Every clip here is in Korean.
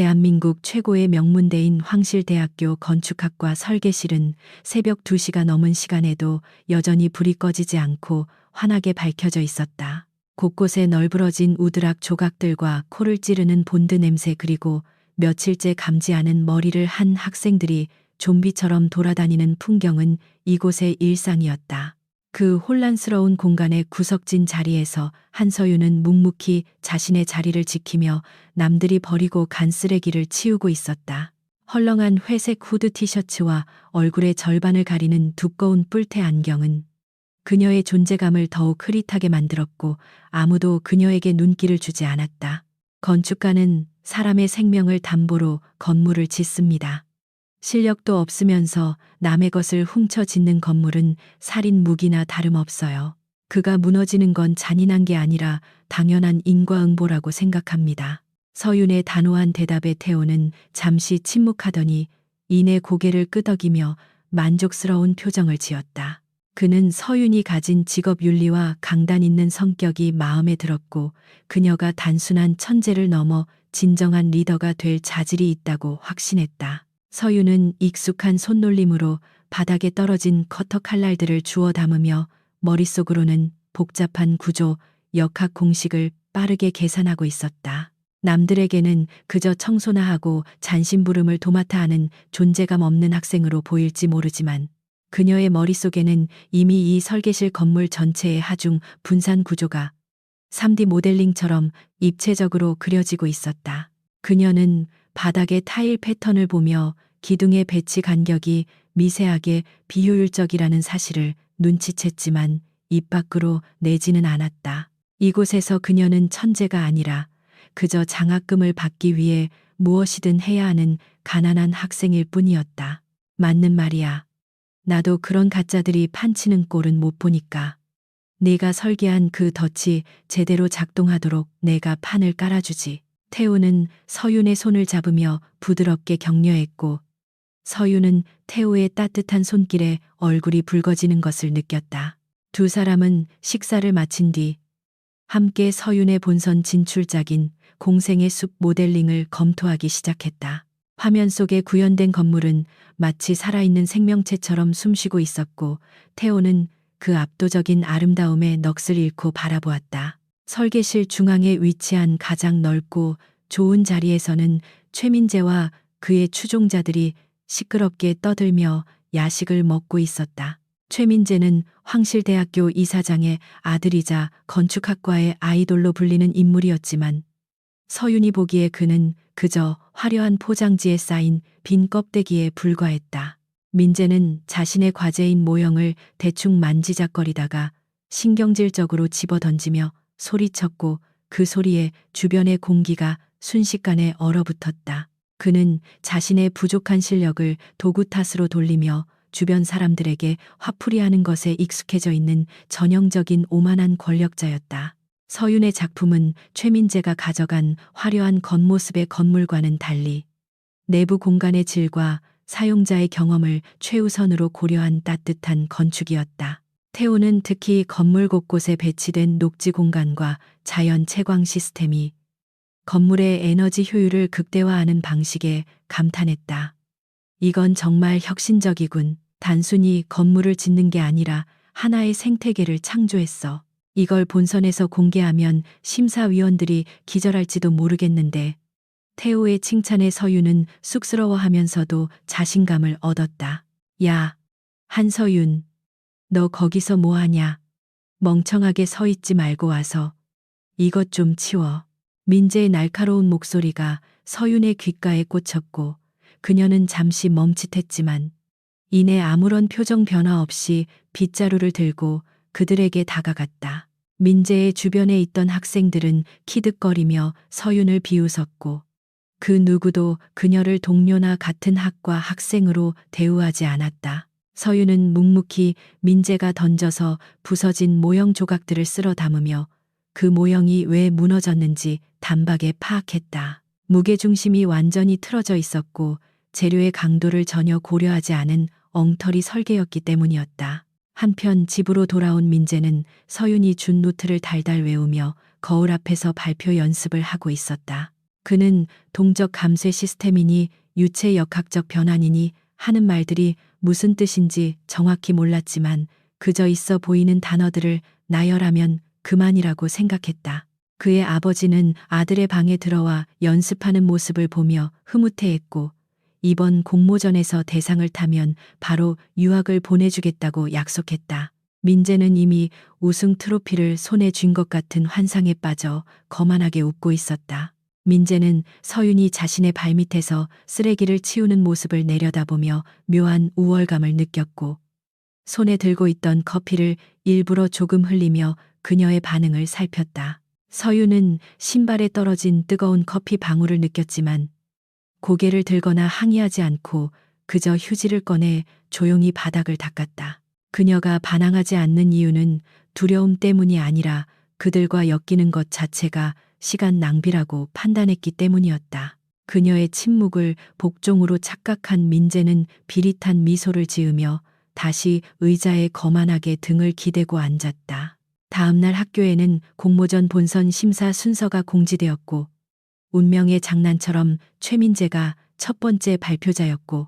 대한민국 최고의 명문대인 황실대학교 건축학과 설계실은 새벽 2시가 넘은 시간에도 여전히 불이 꺼지지 않고 환하게 밝혀져 있었다. 곳곳에 널브러진 우드락 조각들과 코를 찌르는 본드 냄새, 그리고 며칠째 감지 않은 머리를 한 학생들이 좀비처럼 돌아다니는 풍경은 이곳의 일상이었다. 그 혼란스러운 공간의 구석진 자리에서 한서윤은 묵묵히 자신의 자리를 지키며 남들이 버리고 간 쓰레기를 치우고 있었다. 헐렁한 회색 후드 티셔츠와 얼굴의 절반을 가리는 두꺼운 뿔테 안경은 그녀의 존재감을 더욱 흐릿하게 만들었고, 아무도 그녀에게 눈길을 주지 않았다. 건축가는 사람의 생명을 담보로 건물을 짓습니다. 실력도 없으면서 남의 것을 훔쳐 짓는 건물은 살인 무기나 다름없어요. 그가 무너지는 건 잔인한 게 아니라 당연한 인과응보라고 생각합니다. 서윤의 단호한 대답에 태호는 잠시 침묵하더니 이내 고개를 끄덕이며 만족스러운 표정을 지었다. 그는 서윤이 가진 직업윤리와 강단 있는 성격이 마음에 들었고, 그녀가 단순한 천재를 넘어 진정한 리더가 될 자질이 있다고 확신했다. 서윤은 익숙한 손놀림으로 바닥에 떨어진 커터 칼날들을 주워 담으며 머릿속으로는 복잡한 구조, 역학 공식을 빠르게 계산하고 있었다. 남들에게는 그저 청소나 하고 잔심부름을 도맡아 하는 존재감 없는 학생으로 보일지 모르지만, 그녀의 머릿속에는 이미 이 설계실 건물 전체의 하중 분산 구조가 3D 모델링처럼 입체적으로 그려지고 있었다. 그녀는 바닥의 타일 패턴을 보며 기둥의 배치 간격이 미세하게 비효율적이라는 사실을 눈치챘지만 입 밖으로 내지는 않았다. 이곳에서 그녀는 천재가 아니라 그저 장학금을 받기 위해 무엇이든 해야 하는 가난한 학생일 뿐이었다. 맞는 말이야. 나도 그런 가짜들이 판치는 꼴은 못 보니까 네가 설계한 그 덫이 제대로 작동하도록 내가 판을 깔아주지. 태우는 서윤의 손을 잡으며 부드럽게 격려했고, 서윤은 태우의 따뜻한 손길에 얼굴이 붉어지는 것을 느꼈다. 두 사람은 식사를 마친 뒤 함께 서윤의 본선 진출작인 공생의 숲 모델링을 검토하기 시작했다. 화면 속에 구현된 건물은 마치 살아있는 생명체처럼 숨쉬고 있었고, 태호는 그 압도적인 아름다움에 넋을 잃고 바라보았다. 설계실 중앙에 위치한 가장 넓고 좋은 자리에서는 최민재와 그의 추종자들이 시끄럽게 떠들며 야식을 먹고 있었다. 최민재는 황실대학교 이사장의 아들이자 건축학과의 아이돌로 불리는 인물이었지만, 서윤이 보기에 그는 그저 화려한 포장지에 쌓인 빈 껍데기에 불과했다. 민재는 자신의 과제인 모형을 대충 만지작거리다가 신경질적으로 집어던지며 소리쳤고, 그 소리에 주변의 공기가 순식간에 얼어붙었다. 그는 자신의 부족한 실력을 도구 탓으로 돌리며 주변 사람들에게 화풀이하는 것에 익숙해져 있는 전형적인 오만한 권력자였다. 서윤의 작품은 최민재가 가져간 화려한 겉모습의 건물과는 달리 내부 공간의 질과 사용자의 경험을 최우선으로 고려한 따뜻한 건축이었다. 태호는 특히 건물 곳곳에 배치된 녹지 공간과 자연 채광 시스템이 건물의 에너지 효율을 극대화하는 방식에 감탄했다. 이건 정말 혁신적이군. 단순히 건물을 짓는 게 아니라 하나의 생태계를 창조했어. 이걸 본선에서 공개하면 심사위원들이 기절할지도 모르겠는데. 태호의 칭찬에 서윤은 쑥스러워하면서도 자신감을 얻었다. 야, 한서윤. 너 거기서 뭐하냐? 멍청하게 서 있지 말고 와서 이것 좀 치워. 민재의 날카로운 목소리가 서윤의 귓가에 꽂혔고, 그녀는 잠시 멈칫했지만 이내 아무런 표정 변화 없이 빗자루를 들고 그들에게 다가갔다. 민재의 주변에 있던 학생들은 키득거리며 서윤을 비웃었고, 그 누구도 그녀를 동료나 같은 학과 학생으로 대우하지 않았다. 서윤은 묵묵히 민재가 던져서 부서진 모형 조각들을 쓸어 담으며 그 모형이 왜 무너졌는지 단박에 파악했다. 무게중심이 완전히 틀어져 있었고, 재료의 강도를 전혀 고려하지 않은 엉터리 설계였기 때문이었다. 한편 집으로 돌아온 민재는 서윤이 준 노트를 달달 외우며 거울 앞에서 발표 연습을 하고 있었다. 그는 동적 감쇄 시스템이니 유체 역학적 변환이니 하는 말들이 무슨 뜻인지 정확히 몰랐지만 그저 있어 보이는 단어들을 나열하면 그만이라고 생각했다. 그의 아버지는 아들의 방에 들어와 연습하는 모습을 보며 흐뭇해했고 이번 공모전에서 대상을 타면 바로 유학을 보내주겠다고 약속했다. 민재는 이미 우승 트로피를 손에 쥔 것 같은 환상에 빠져 거만하게 웃고 있었다. 민재는 서윤이 자신의 발밑에서 쓰레기를 치우는 모습을 내려다보며 묘한 우월감을 느꼈고 손에 들고 있던 커피를 일부러 조금 흘리며 그녀의 반응을 살폈다. 서윤은 신발에 떨어진 뜨거운 커피 방울을 느꼈지만 고개를 들거나 항의하지 않고 그저 휴지를 꺼내 조용히 바닥을 닦았다. 그녀가 반항하지 않는 이유는 두려움 때문이 아니라 그들과 엮이는 것 자체가 시간 낭비라고 판단했기 때문이었다. 그녀의 침묵을 복종으로 착각한 민재는 비릿한 미소를 지으며 다시 의자에 거만하게 등을 기대고 앉았다. 다음날 학교에는 공모전 본선 심사 순서가 공지되었고 운명의 장난처럼 최민재가 첫 번째 발표자였고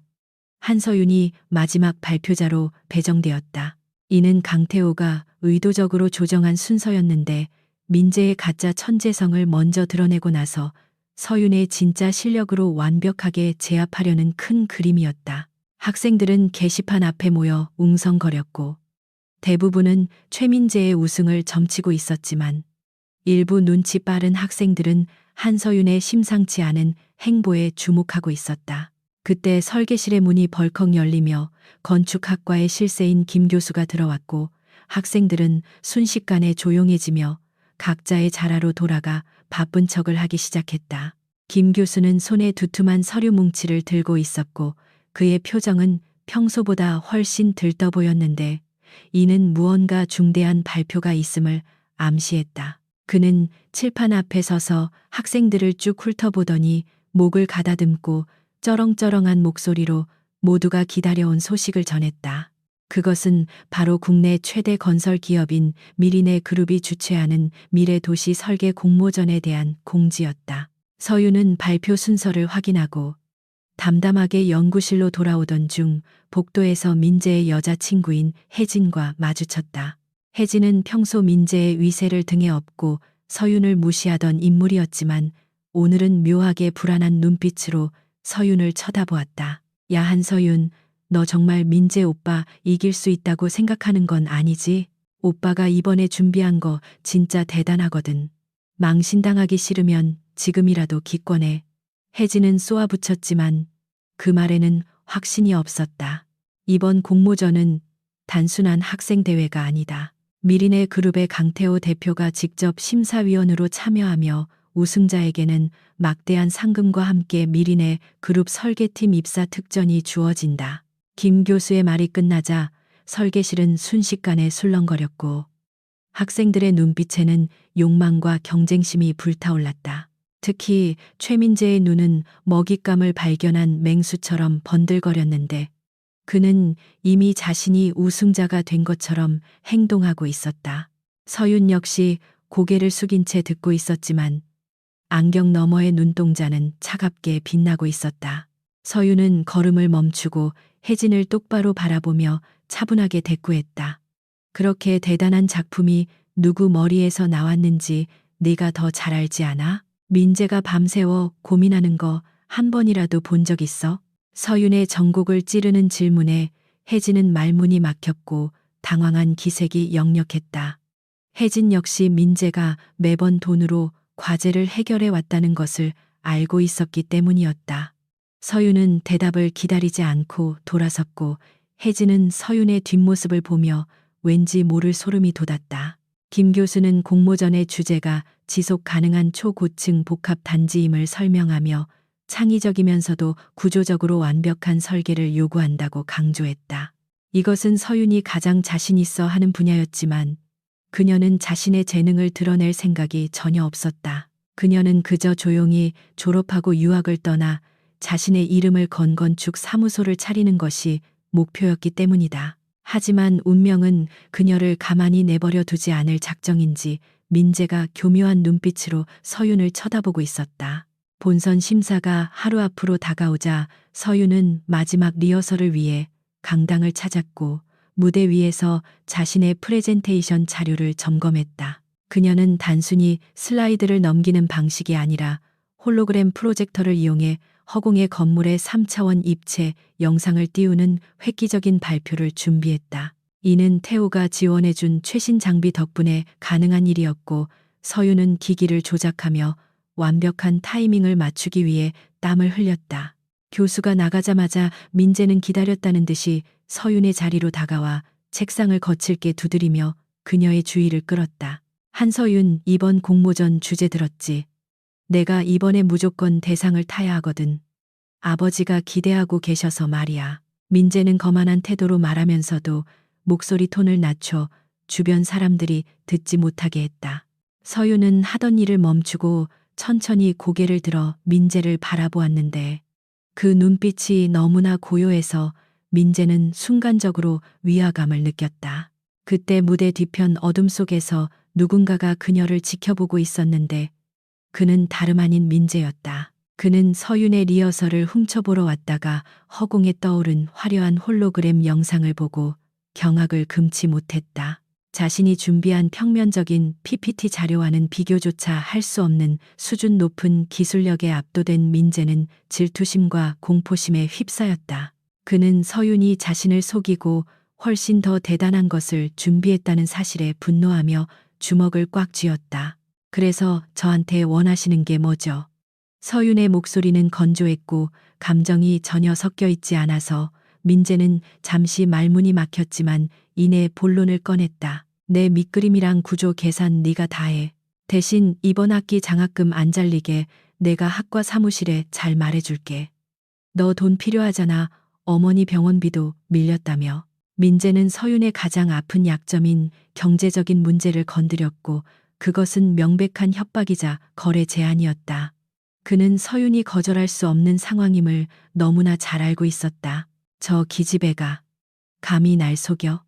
한서윤이 마지막 발표자로 배정되었다. 이는 강태호가 의도적으로 조정한 순서였는데 민재의 가짜 천재성을 먼저 드러내고 나서 서윤의 진짜 실력으로 완벽하게 제압하려는 큰 그림이었다. 학생들은 게시판 앞에 모여 웅성거렸고 대부분은 최민재의 우승을 점치고 있었지만 일부 눈치 빠른 학생들은 한서윤의 심상치 않은 행보에 주목하고 있었다. 그때 설계실의 문이 벌컥 열리며 건축학과의 실세인 김 교수가 들어왔고 학생들은 순식간에 조용해지며 각자의 자라로 돌아가 바쁜 척을 하기 시작했다. 김 교수는 손에 두툼한 서류 뭉치를 들고 있었고 그의 표정은 평소보다 훨씬 들떠 보였는데 이는 무언가 중대한 발표가 있음을 암시했다. 그는 칠판 앞에 서서 학생들을 쭉 훑어보더니 목을 가다듬고 쩌렁쩌렁한 목소리로 모두가 기다려온 소식을 전했다. 그것은 바로 국내 최대 건설 기업인 미리네 그룹이 주최하는 미래도시 설계 공모전에 대한 공지였다. 서윤은 발표 순서를 확인하고 담담하게 연구실로 돌아오던 중 복도에서 민재의 여자친구인 혜진과 마주쳤다. 혜진은 평소 민재의 위세를 등에 업고 서윤을 무시하던 인물이었지만 오늘은 묘하게 불안한 눈빛으로 서윤을 쳐다보았다. 야 한서윤, 너 정말 민재 오빠 이길 수 있다고 생각하는 건 아니지? 오빠가 이번에 준비한 거 진짜 대단하거든. 망신당하기 싫으면 지금이라도 기권해. 혜진은 쏘아붙였지만 그 말에는 확신이 없었다. 이번 공모전은 단순한 학생대회가 아니다. 미리네 그룹의 강태호 대표가 직접 심사위원으로 참여하며 우승자에게는 막대한 상금과 함께 미리네 그룹 설계팀 입사 특전이 주어진다. 김 교수의 말이 끝나자 설계실은 순식간에 술렁거렸고 학생들의 눈빛에는 욕망과 경쟁심이 불타올랐다. 특히 최민재의 눈은 먹잇감을 발견한 맹수처럼 번들거렸는데 그는 이미 자신이 우승자가 된 것처럼 행동하고 있었다. 서윤 역시 고개를 숙인 채 듣고 있었지만 안경 너머의 눈동자는 차갑게 빛나고 있었다. 서윤은 걸음을 멈추고 혜진을 똑바로 바라보며 차분하게 대꾸했다. 그렇게 대단한 작품이 누구 머리에서 나왔는지 네가 더 잘 알지 않아? 민재가 밤새워 고민하는 거 한 번이라도 본 적 있어? 서윤의 정곡을 찌르는 질문에 혜진은 말문이 막혔고 당황한 기색이 역력했다. 혜진 역시 민재가 매번 돈으로 과제를 해결해 왔다는 것을 알고 있었기 때문이었다. 서윤은 대답을 기다리지 않고 돌아섰고 혜진은 서윤의 뒷모습을 보며 왠지 모를 소름이 돋았다. 김 교수는 공모전의 주제가 지속 가능한 초고층 복합 단지임을 설명하며 창의적이면서도 구조적으로 완벽한 설계를 요구한다고 강조했다. 이것은 서윤이 가장 자신 있어 하는 분야였지만 그녀는 자신의 재능을 드러낼 생각이 전혀 없었다. 그녀는 그저 조용히 졸업하고 유학을 떠나 자신의 이름을 건 건축 사무소를 차리는 것이 목표였기 때문이다. 하지만 운명은 그녀를 가만히 내버려 두지 않을 작정인지 민재가 교묘한 눈빛으로 서윤을 쳐다보고 있었다. 본선 심사가 하루 앞으로 다가오자 서윤은 마지막 리허설을 위해 강당을 찾았고 무대 위에서 자신의 프레젠테이션 자료를 점검했다. 그녀는 단순히 슬라이드를 넘기는 방식이 아니라 홀로그램 프로젝터를 이용해 허공의 건물의 3차원 입체 영상을 띄우는 획기적인 발표를 준비했다. 이는 태호가 지원해준 최신 장비 덕분에 가능한 일이었고 서윤은 기기를 조작하며 완벽한 타이밍을 맞추기 위해 땀을 흘렸다. 교수가 나가자마자 민재는 기다렸다는 듯이 서윤의 자리로 다가와 책상을 거칠게 두드리며 그녀의 주의를 끌었다. 한서윤, 이번 공모전 주제 들었지? 내가 이번에 무조건 대상을 타야 하거든. 아버지가 기대하고 계셔서 말이야. 민재는 거만한 태도로 말하면서도 목소리 톤을 낮춰 주변 사람들이 듣지 못하게 했다. 서윤은 하던 일을 멈추고 천천히 고개를 들어 민재를 바라보았는데 그 눈빛이 너무나 고요해서 민재는 순간적으로 위화감을 느꼈다. 그때 무대 뒤편 어둠 속에서 누군가가 그녀를 지켜보고 있었는데 그는 다름 아닌 민재였다. 그는 서윤의 리허설을 훔쳐보러 왔다가 허공에 떠오른 화려한 홀로그램 영상을 보고 경악을 금치 못했다. 자신이 준비한 평면적인 PPT 자료와는 비교조차 할 수 없는 수준 높은 기술력에 압도된 민재는 질투심과 공포심에 휩싸였다. 그는 서윤이 자신을 속이고 훨씬 더 대단한 것을 준비했다는 사실에 분노하며 주먹을 꽉 쥐었다. 그래서 저한테 원하시는 게 뭐죠? 서윤의 목소리는 건조했고 감정이 전혀 섞여 있지 않아서 민재는 잠시 말문이 막혔지만 이내 본론을 꺼냈다. 내 밑그림이랑 구조 계산 네가 다 해. 대신 이번 학기 장학금 안 잘리게 내가 학과 사무실에 잘 말해줄게. 너 돈 필요하잖아. 어머니 병원비도 밀렸다며. 민재는 서윤의 가장 아픈 약점인 경제적인 문제를 건드렸고 그것은 명백한 협박이자 거래 제한이었다. 그는 서윤이 거절할 수 없는 상황임을 너무나 잘 알고 있었다. 저 기집애가 감히 날 속여?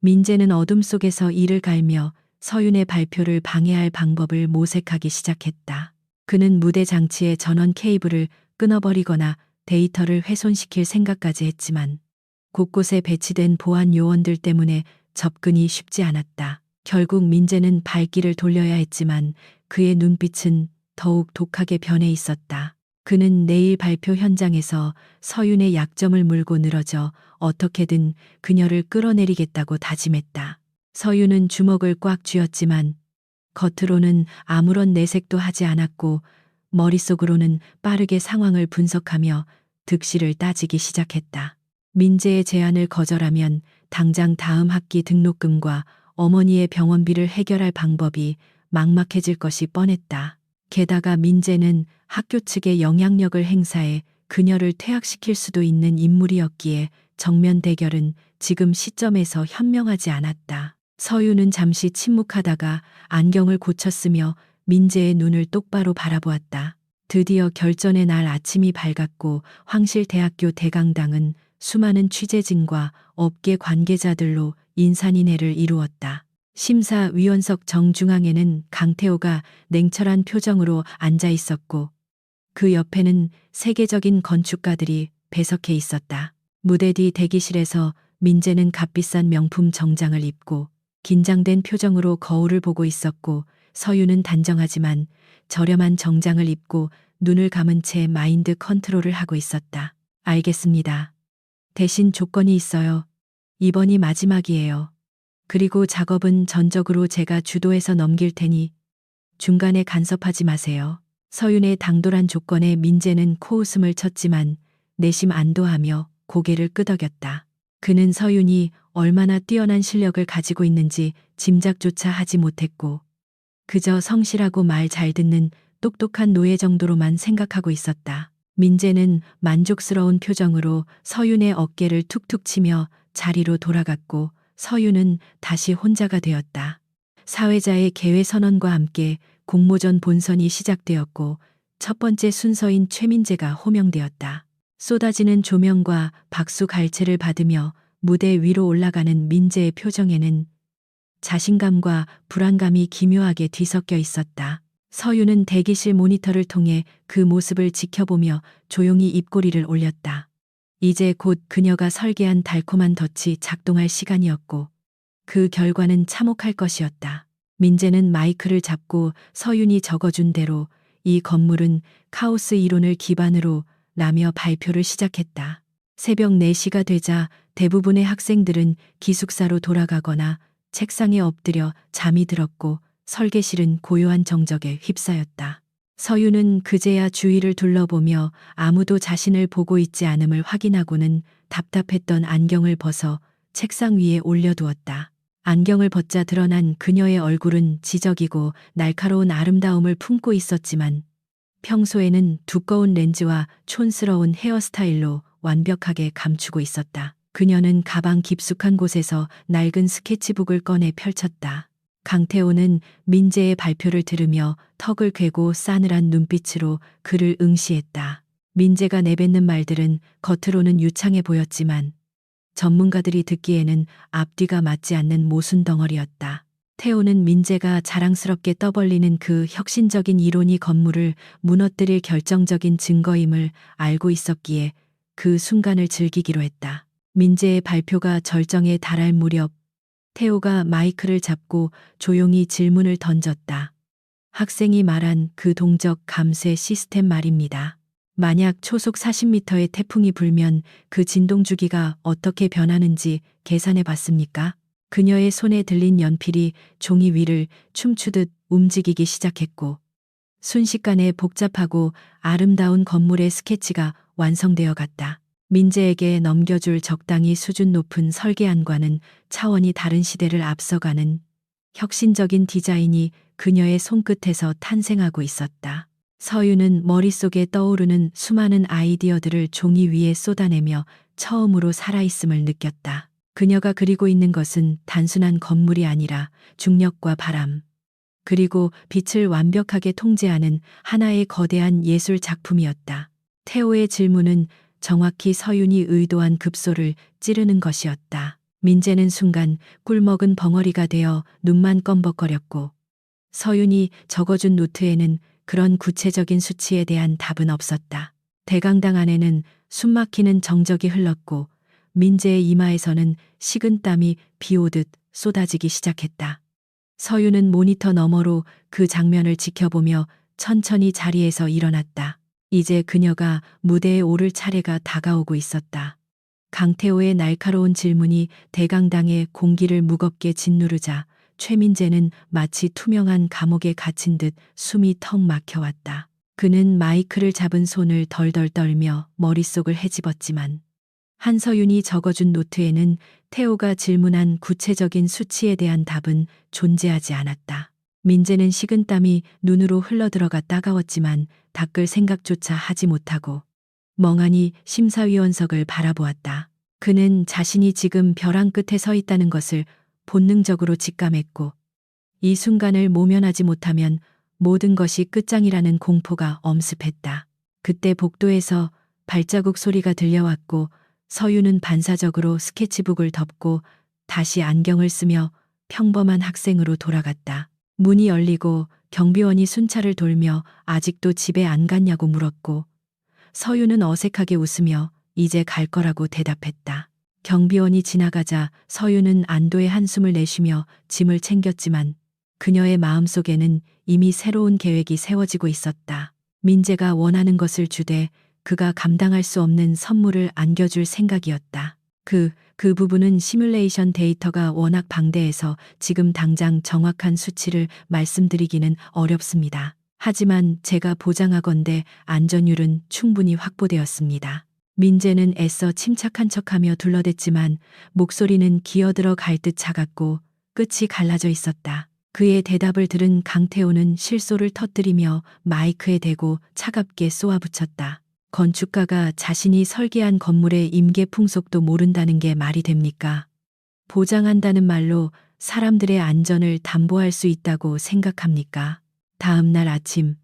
민재는 어둠 속에서 이를 갈며 서윤의 발표를 방해할 방법을 모색하기 시작했다. 그는 무대 장치의 전원 케이블을 끊어버리거나 데이터를 훼손시킬 생각까지 했지만 곳곳에 배치된 보안 요원들 때문에 접근이 쉽지 않았다. 결국 민재는 발길을 돌려야 했지만 그의 눈빛은 더욱 독하게 변해 있었다. 그는 내일 발표 현장에서 서윤의 약점을 물고 늘어져 어떻게든 그녀를 끌어내리겠다고 다짐했다. 서윤은 주먹을 꽉 쥐었지만 겉으로는 아무런 내색도 하지 않았고 머릿속으로는 빠르게 상황을 분석하며 득실을 따지기 시작했다. 민재의 제안을 거절하면 당장 다음 학기 등록금과 어머니의 병원비를 해결할 방법이 막막해질 것이 뻔했다. 게다가 민재는 학교 측의 영향력을 행사해 그녀를 퇴학시킬 수도 있는 인물이었기에 정면 대결은 지금 시점에서 현명하지 않았다. 서윤은 잠시 침묵하다가 안경을 고쳤으며 민재의 눈을 똑바로 바라보았다. 드디어 결전의 날 아침이 밝았고 황실대학교 대강당은 수많은 취재진과 업계 관계자들로 인산인해를 이루었다. 심사위원석 정중앙에는 강태호가 냉철한 표정으로 앉아 있었고 그 옆에는 세계적인 건축가들이 배석해 있었다. 무대 뒤 대기실에서 민재는 값비싼 명품 정장을 입고 긴장된 표정으로 거울을 보고 있었고 서윤은 단정하지만 저렴한 정장을 입고 눈을 감은 채 마인드 컨트롤을 하고 있었다. 알겠습니다. 대신 조건이 있어요. 이번이 마지막이에요. 그리고 작업은 전적으로 제가 주도해서 넘길 테니 중간에 간섭하지 마세요. 서윤의 당돌한 조건에 민재는 코웃음을 쳤지만 내심 안도하며 고개를 끄덕였다. 그는 서윤이 얼마나 뛰어난 실력을 가지고 있는지 짐작조차 하지 못했고 그저 성실하고 말 잘 듣는 똑똑한 노예 정도로만 생각하고 있었다. 민재는 만족스러운 표정으로 서윤의 어깨를 툭툭 치며 자리로 돌아갔고 서윤은 다시 혼자가 되었다. 사회자의 개회 선언과 함께 공모전 본선이 시작되었고 첫 번째 순서인 최민재가 호명되었다. 쏟아지는 조명과 박수 갈채를 받으며 무대 위로 올라가는 민재의 표정에는 자신감과 불안감이 기묘하게 뒤섞여 있었다. 서윤은 대기실 모니터를 통해 그 모습을 지켜보며 조용히 입꼬리를 올렸다. 이제 곧 그녀가 설계한 달콤한 덫이 작동할 시간이었고 그 결과는 참혹할 것이었다. 민재는 마이크를 잡고 서윤이 적어준 대로 이 건물은 카오스 이론을 기반으로 라며 발표를 시작했다. 새벽 4시가 되자 대부분의 학생들은 기숙사로 돌아가거나 책상에 엎드려 잠이 들었고 설계실은 고요한 정적에 휩싸였다. 서윤은 그제야 주위를 둘러보며 아무도 자신을 보고 있지 않음을 확인하고는 답답했던 안경을 벗어 책상 위에 올려두었다. 안경을 벗자 드러난 그녀의 얼굴은 지적이고 날카로운 아름다움을 품고 있었지만 평소에는 두꺼운 렌즈와 촌스러운 헤어스타일로 완벽하게 감추고 있었다. 그녀는 가방 깊숙한 곳에서 낡은 스케치북을 꺼내 펼쳤다. 강태호는 민재의 발표를 들으며 턱을 괴고 싸늘한 눈빛으로 그를 응시했다. 민재가 내뱉는 말들은 겉으로는 유창해 보였지만 전문가들이 듣기에는 앞뒤가 맞지 않는 모순 덩어리였다. 태호는 민재가 자랑스럽게 떠벌리는 그 혁신적인 이론이 건물을 무너뜨릴 결정적인 증거임을 알고 있었기에 그 순간을 즐기기로 했다. 민재의 발표가 절정에 달할 무렵 태호가 마이크를 잡고 조용히 질문을 던졌다. 학생이 말한 그 동적 감쇄 시스템 말입니다. 만약 초속 40m의 태풍이 불면 그 진동 주기가 어떻게 변하는지 계산해 봤습니까? 그녀의 손에 들린 연필이 종이 위를 춤추듯 움직이기 시작했고 순식간에 복잡하고 아름다운 건물의 스케치가 완성되어 갔다. 민재에게 넘겨줄 적당히 수준 높은 설계안과는 차원이 다른 시대를 앞서가는 혁신적인 디자인이 그녀의 손끝에서 탄생하고 있었다. 서윤은 머릿속에 떠오르는 수많은 아이디어들을 종이 위에 쏟아내며 처음으로 살아있음을 느꼈다. 그녀가 그리고 있는 것은 단순한 건물이 아니라 중력과 바람, 그리고 빛을 완벽하게 통제하는 하나의 거대한 예술 작품이었다. 태호의 질문은 정확히 서윤이 의도한 급소를 찌르는 것이었다. 민재는 순간 꿀먹은 벙어리가 되어 눈만 껌벅거렸고 서윤이 적어준 노트에는 그런 구체적인 수치에 대한 답은 없었다. 대강당 안에는 숨막히는 정적이 흘렀고 민재의 이마에서는 식은땀이 비오듯 쏟아지기 시작했다. 서윤은 모니터 너머로 그 장면을 지켜보며 천천히 자리에서 일어났다. 이제 그녀가 무대에 오를 차례가 다가오고 있었다. 강태호의 날카로운 질문이 대강당의 공기를 무겁게 짓누르자 최민재는 마치 투명한 감옥에 갇힌 듯 숨이 턱 막혀왔다. 그는 마이크를 잡은 손을 덜덜 떨며 머릿속을 헤집었지만 한서윤이 적어준 노트에는 태호가 질문한 구체적인 수치에 대한 답은 존재하지 않았다. 민재는 식은땀이 눈으로 흘러들어가 따가웠지만 닦을 생각조차 하지 못하고 멍하니 심사위원석을 바라보았다. 그는 자신이 지금 벼랑 끝에 서 있다는 것을 본능적으로 직감했고 이 순간을 모면하지 못하면 모든 것이 끝장이라는 공포가 엄습했다. 그때 복도에서 발자국 소리가 들려왔고 서윤은 반사적으로 스케치북을 덮고 다시 안경을 쓰며 평범한 학생으로 돌아갔다. 문이 열리고 경비원이 순찰을 돌며 아직도 집에 안 갔냐고 물었고 서윤은 어색하게 웃으며 이제 갈 거라고 대답했다. 경비원이 지나가자 서윤은 안도의 한숨을 내쉬며 짐을 챙겼지만 그녀의 마음속에는 이미 새로운 계획이 세워지고 있었다. 민재가 원하는 것을 주되 그가 감당할 수 없는 선물을 안겨줄 생각이었다. 그 부분은 시뮬레이션 데이터가 워낙 방대해서 지금 당장 정확한 수치를 말씀드리기는 어렵습니다. 하지만 제가 보장하건대 안전율은 충분히 확보되었습니다. 민재는 애써 침착한 척하며 둘러댔지만 목소리는 기어들어 갈 듯 차갑고 끝이 갈라져 있었다. 그의 대답을 들은 강태호는 실소를 터뜨리며 마이크에 대고 차갑게 쏘아붙였다. 건축가가 자신이 설계한 건물의 임계 풍속도 모른다는 게 말이 됩니까? 보장한다는 말로 사람들의 안전을 담보할 수 있다고 생각합니까? 다음 날 아침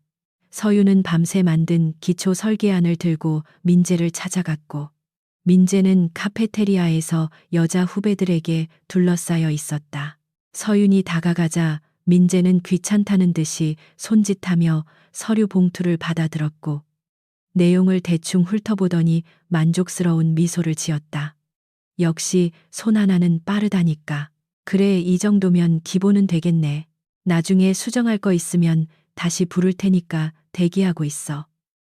서윤은 밤새 만든 기초 설계안을 들고 민재를 찾아갔고 민재는 카페테리아에서 여자 후배들에게 둘러싸여 있었다. 서윤이 다가가자 민재는 귀찮다는 듯이 손짓하며 서류 봉투를 받아들었고 내용을 대충 훑어보더니 만족스러운 미소를 지었다. 역시 손 하나는 빠르다니까. 그래, 이 정도면 기본은 되겠네. 나중에 수정할 거 있으면 다시 부를 테니까 대기하고 있어.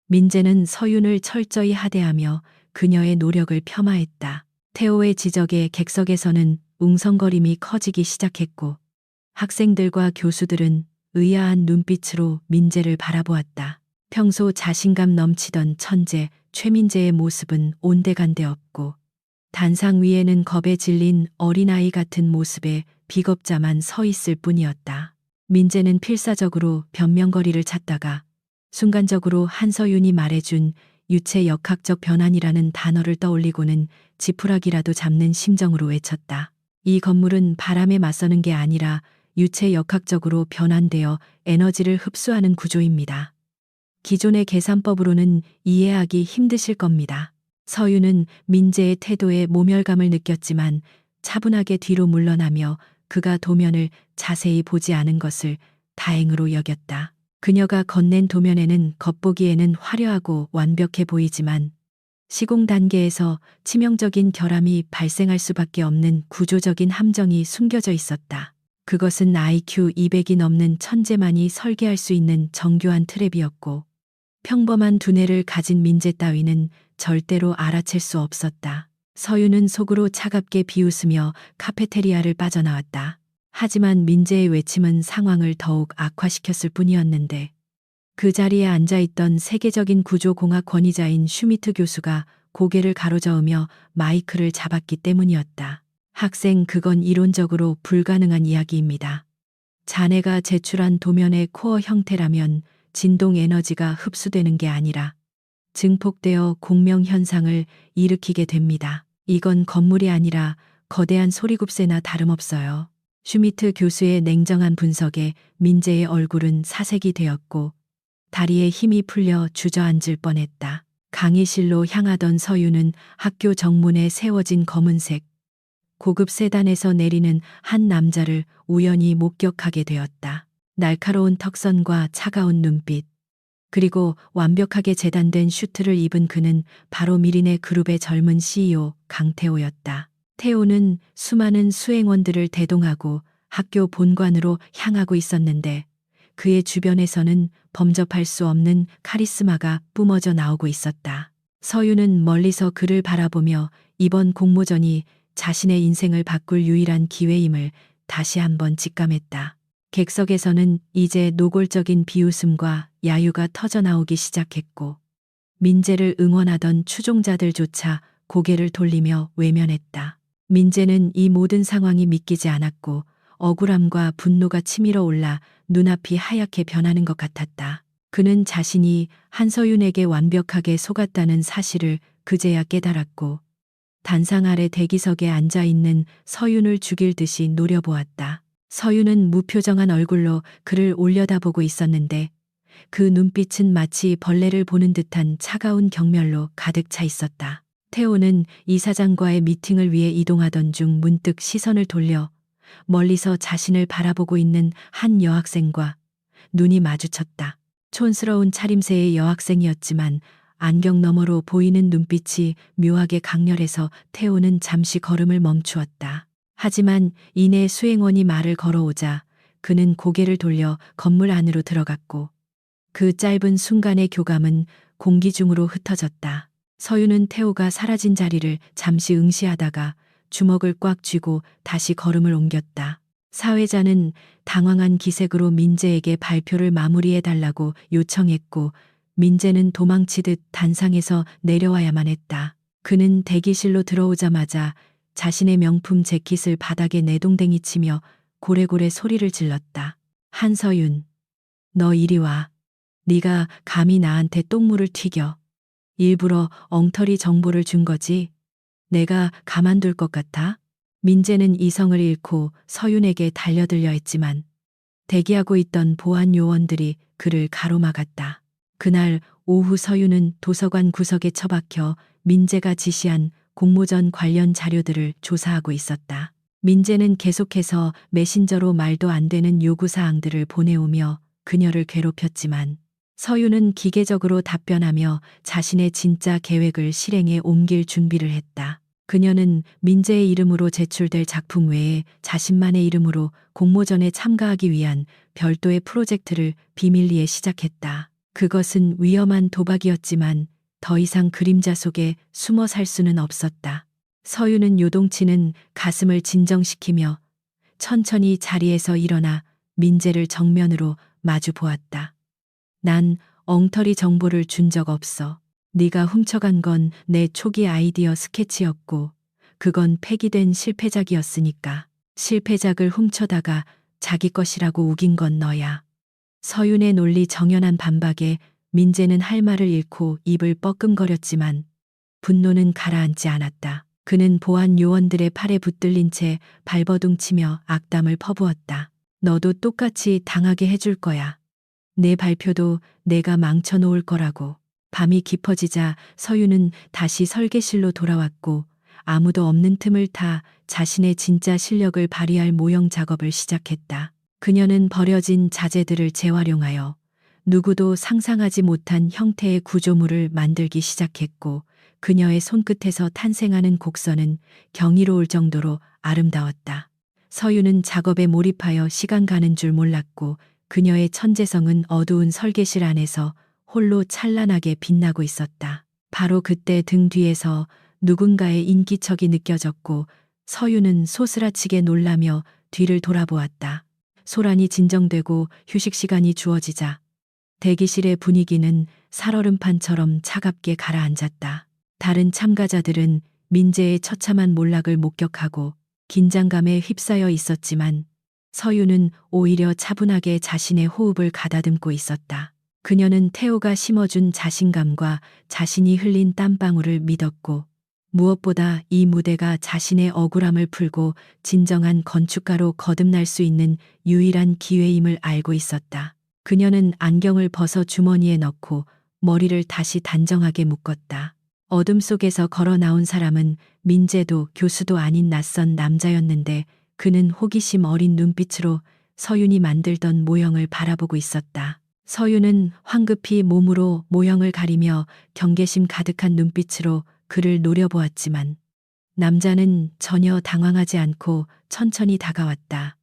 민재는 서윤을 철저히 하대하며 그녀의 노력을 폄하했다. 태호의 지적에 객석에서는 웅성거림이 커지기 시작했고 학생들과 교수들은 의아한 눈빛으로 민재를 바라보았다. 평소 자신감 넘치던 천재 최민재의 모습은 온데간데 없고 단상 위에는 겁에 질린 어린아이 같은 모습의 비겁자만 서 있을 뿐이었다. 민재는 필사적으로 변명거리를 찾다가 순간적으로 한서윤이 말해준 유체 역학적 변환이라는 단어를 떠올리고는 지푸라기라도 잡는 심정으로 외쳤다. 이 건물은 바람에 맞서는 게 아니라 유체 역학적으로 변환되어 에너지를 흡수하는 구조입니다. 기존의 계산법으로는 이해하기 힘드실 겁니다. 서윤은 민재의 태도에 모멸감을 느꼈지만 차분하게 뒤로 물러나며 그가 도면을 자세히 보지 않은 것을 다행으로 여겼다. 그녀가 건넨 도면에는 겉보기에는 화려하고 완벽해 보이지만 시공 단계에서 치명적인 결함이 발생할 수밖에 없는 구조적인 함정이 숨겨져 있었다. 그것은 IQ 200이 넘는 천재만이 설계할 수 있는 정교한 트랩이었고 평범한 두뇌를 가진 민재 따위는 절대로 알아챌 수 없었다. 서윤은 속으로 차갑게 비웃으며 카페테리아를 빠져나왔다. 하지만 민재의 외침은 상황을 더욱 악화시켰을 뿐이었는데 그 자리에 앉아있던 세계적인 구조공학 권위자인 슈미트 교수가 고개를 가로저으며 마이크를 잡았기 때문이었다. 학생, 그건 이론적으로 불가능한 이야기입니다. 자네가 제출한 도면의 코어 형태라면 진동 에너지가 흡수되는 게 아니라 증폭되어 공명 현상을 일으키게 됩니다. 이건 건물이 아니라 거대한 소리굽새나 다름없어요. 슈미트 교수의 냉정한 분석에 민재의 얼굴은 사색이 되었고 다리에 힘이 풀려 주저앉을 뻔했다. 강의실로 향하던 서윤은 학교 정문에 세워진 검은색 고급 세단에서 내리는 한 남자를 우연히 목격하게 되었다. 날카로운 턱선과 차가운 눈빛, 그리고 완벽하게 재단된 슈트를 입은 그는 바로 미린의 그룹의 젊은 CEO 강태호였다. 태호는 수많은 수행원들을 대동하고 학교 본관으로 향하고 있었는데 그의 주변에서는 범접할 수 없는 카리스마가 뿜어져 나오고 있었다. 서윤은 멀리서 그를 바라보며 이번 공모전이 자신의 인생을 바꿀 유일한 기회임을 다시 한번 직감했다. 객석에서는 이제 노골적인 비웃음과 야유가 터져나오기 시작했고 민재를 응원하던 추종자들조차 고개를 돌리며 외면했다. 민재는 이 모든 상황이 믿기지 않았고 억울함과 분노가 치밀어 올라 눈앞이 하얗게 변하는 것 같았다. 그는 자신이 한서윤에게 완벽하게 속았다는 사실을 그제야 깨달았고 단상 아래 대기석에 앉아있는 서윤을 죽일 듯이 노려보았다. 서윤은 무표정한 얼굴로 그를 올려다보고 있었는데 그 눈빛은 마치 벌레를 보는 듯한 차가운 경멸로 가득 차 있었다. 태호는 이사장과의 미팅을 위해 이동하던 중 문득 시선을 돌려 멀리서 자신을 바라보고 있는 한 여학생과 눈이 마주쳤다. 촌스러운 차림새의 여학생이었지만 안경 너머로 보이는 눈빛이 묘하게 강렬해서 태호는 잠시 걸음을 멈추었다. 하지만 이내 수행원이 말을 걸어오자 그는 고개를 돌려 건물 안으로 들어갔고 그 짧은 순간의 교감은 공기 중으로 흩어졌다. 서윤은 태호가 사라진 자리를 잠시 응시하다가 주먹을 꽉 쥐고 다시 걸음을 옮겼다. 사회자는 당황한 기색으로 민재에게 발표를 마무리해달라고 요청했고 민재는 도망치듯 단상에서 내려와야만 했다. 그는 대기실로 들어오자마자 자신의 명품 재킷을 바닥에 내동댕이 치며 고래고래 소리를 질렀다. 한서윤, 너 이리 와. 네가 감히 나한테 똥물을 튀겨. 일부러 엉터리 정보를 준 거지. 내가 가만둘 것 같아? 민재는 이성을 잃고 서윤에게 달려들려 했지만 대기하고 있던 보안 요원들이 그를 가로막았다. 그날 오후 서윤은 도서관 구석에 처박혀 민재가 지시한 공모전 관련 자료들을 조사하고 있었다. 민재는 계속해서 메신저로 말도 안 되는 요구사항들을 보내오며 그녀를 괴롭혔지만 서유는 기계적으로 답변하며 자신의 진짜 계획을 실행에 옮길 준비를 했다. 그녀는 민재의 이름으로 제출될 작품 외에 자신만의 이름으로 공모전에 참가하기 위한 별도의 프로젝트를 비밀리에 시작했다. 그것은 위험한 도박이었지만 더 이상 그림자 속에 숨어 살 수는 없었다. 서유는 요동치는 가슴을 진정시키며 천천히 자리에서 일어나 민재를 정면으로 마주 보았다. 난 엉터리 정보를 준 적 없어. 네가 훔쳐간 건 내 초기 아이디어 스케치였고 그건 폐기된 실패작이었으니까. 실패작을 훔쳐다가 자기 것이라고 우긴 건 너야. 서윤의 논리 정연한 반박에 민재는 할 말을 잃고 입을 뻐끔거렸지만 분노는 가라앉지 않았다. 그는 보안 요원들의 팔에 붙들린 채 발버둥치며 악담을 퍼부었다. 너도 똑같이 당하게 해줄 거야. 내 발표도 내가 망쳐놓을 거라고. 밤이 깊어지자 서유는 다시 설계실로 돌아왔고 아무도 없는 틈을 타 자신의 진짜 실력을 발휘할 모형 작업을 시작했다. 그녀는 버려진 자재들을 재활용하여 누구도 상상하지 못한 형태의 구조물을 만들기 시작했고 그녀의 손끝에서 탄생하는 곡선은 경이로울 정도로 아름다웠다. 서유는 작업에 몰입하여 시간 가는 줄 몰랐고 그녀의 천재성은 어두운 설계실 안에서 홀로 찬란하게 빛나고 있었다. 바로 그때 등 뒤에서 누군가의 인기척이 느껴졌고 서유는 소스라치게 놀라며 뒤를 돌아보았다. 소란이 진정되고 휴식 시간이 주어지자 대기실의 분위기는 살얼음판처럼 차갑게 가라앉았다. 다른 참가자들은 민재의 처참한 몰락을 목격하고 긴장감에 휩싸여 있었지만 서유는 오히려 차분하게 자신의 호흡을 가다듬고 있었다. 그녀는 태호가 심어준 자신감과 자신이 흘린 땀방울을 믿었고 무엇보다 이 무대가 자신의 억울함을 풀고 진정한 건축가로 거듭날 수 있는 유일한 기회임을 알고 있었다. 그녀는 안경을 벗어 주머니에 넣고 머리를 다시 단정하게 묶었다. 어둠 속에서 걸어 나온 사람은 민재도 교수도 아닌 낯선 남자였는데 그는 호기심 어린 눈빛으로 서윤이 만들던 모형을 바라보고 있었다. 서윤은 황급히 몸으로 모형을 가리며 경계심 가득한 눈빛으로 그를 노려보았지만 남자는 전혀 당황하지 않고 천천히 다가왔다.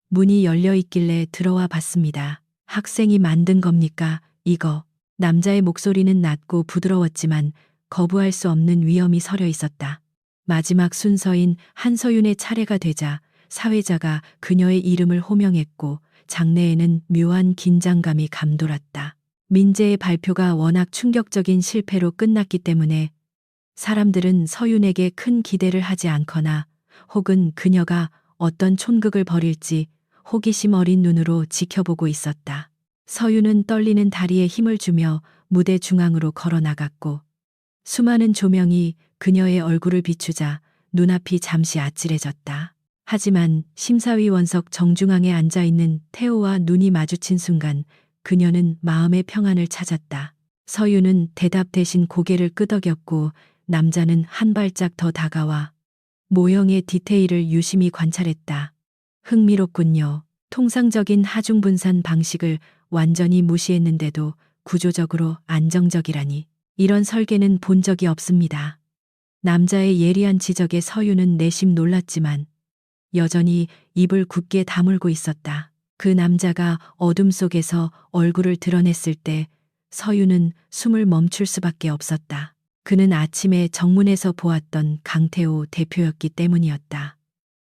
문이 열려 있길래 들어와 봤습니다. 학생이 만든 겁니까? 이거. 남자의 목소리는 낮고 부드러웠지만 거부할 수 없는 위험이 서려 있었다. 마지막 순서인 한서윤의 차례가 되자 사회자가 그녀의 이름을 호명했고 장내에는 묘한 긴장감이 감돌았다. 민재의 발표가 워낙 충격적인 실패로 끝났기 때문에 사람들은 서윤에게 큰 기대를 하지 않거나 혹은 그녀가 어떤 촌극을 벌일지 호기심 어린 눈으로 지켜보고 있었다. 서윤은 떨리는 다리에 힘을 주며 무대 중앙으로 걸어 나갔고 수많은 조명이 그녀의 얼굴을 비추자 눈앞이 잠시 아찔해졌다. 하지만 심사위원석 정중앙에 앉아있는 태호와 눈이 마주친 순간 그녀는 마음의 평안을 찾았다. 서윤은 대답 대신 고개를 끄덕였고 남자는 한 발짝 더 다가와 모형의 디테일을 유심히 관찰했다. 흥미롭군요. 통상적인 하중분산 방식을 완전히 무시했는데도 구조적으로 안정적이라니. 이런 설계는 본 적이 없습니다. 남자의 예리한 지적에 서유는 내심 놀랐지만 여전히 입을 굳게 다물고 있었다. 그 남자가 어둠 속에서 얼굴을 드러냈을 때 서유는 숨을 멈출 수밖에 없었다. 그는 아침에 정문에서 보았던 강태호 대표였기 때문이었다.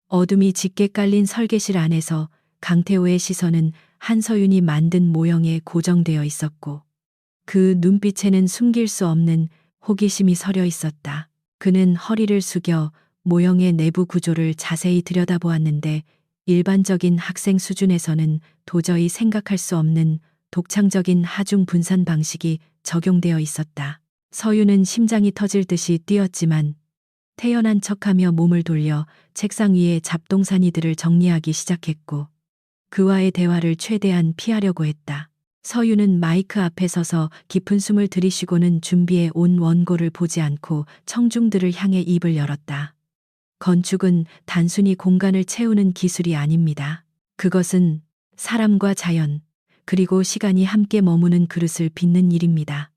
어둠이 짙게 깔린 설계실 안에서 강태호의 시선은 한서윤이 만든 모형에 고정되어 있었고 그 눈빛에는 숨길 수 없는 호기심이 서려 있었다. 그는 허리를 숙여 모형의 내부 구조를 자세히 들여다보았는데 일반적인 학생 수준에서는 도저히 생각할 수 없는 독창적인 하중 분산 방식이 적용되어 있었다. 서유는 심장이 터질 듯이 뛰었지만 태연한 척하며 몸을 돌려 책상 위에 잡동사니들을 정리하기 시작했고 그와의 대화를 최대한 피하려고 했다. 서유는 마이크 앞에 서서 깊은 숨을 들이쉬고는 준비해 온 원고를 보지 않고 청중들을 향해 입을 열었다. 건축은 단순히 공간을 채우는 기술이 아닙니다. 그것은 사람과 자연, 그리고 시간이 함께 머무는 그릇을 빚는 일입니다.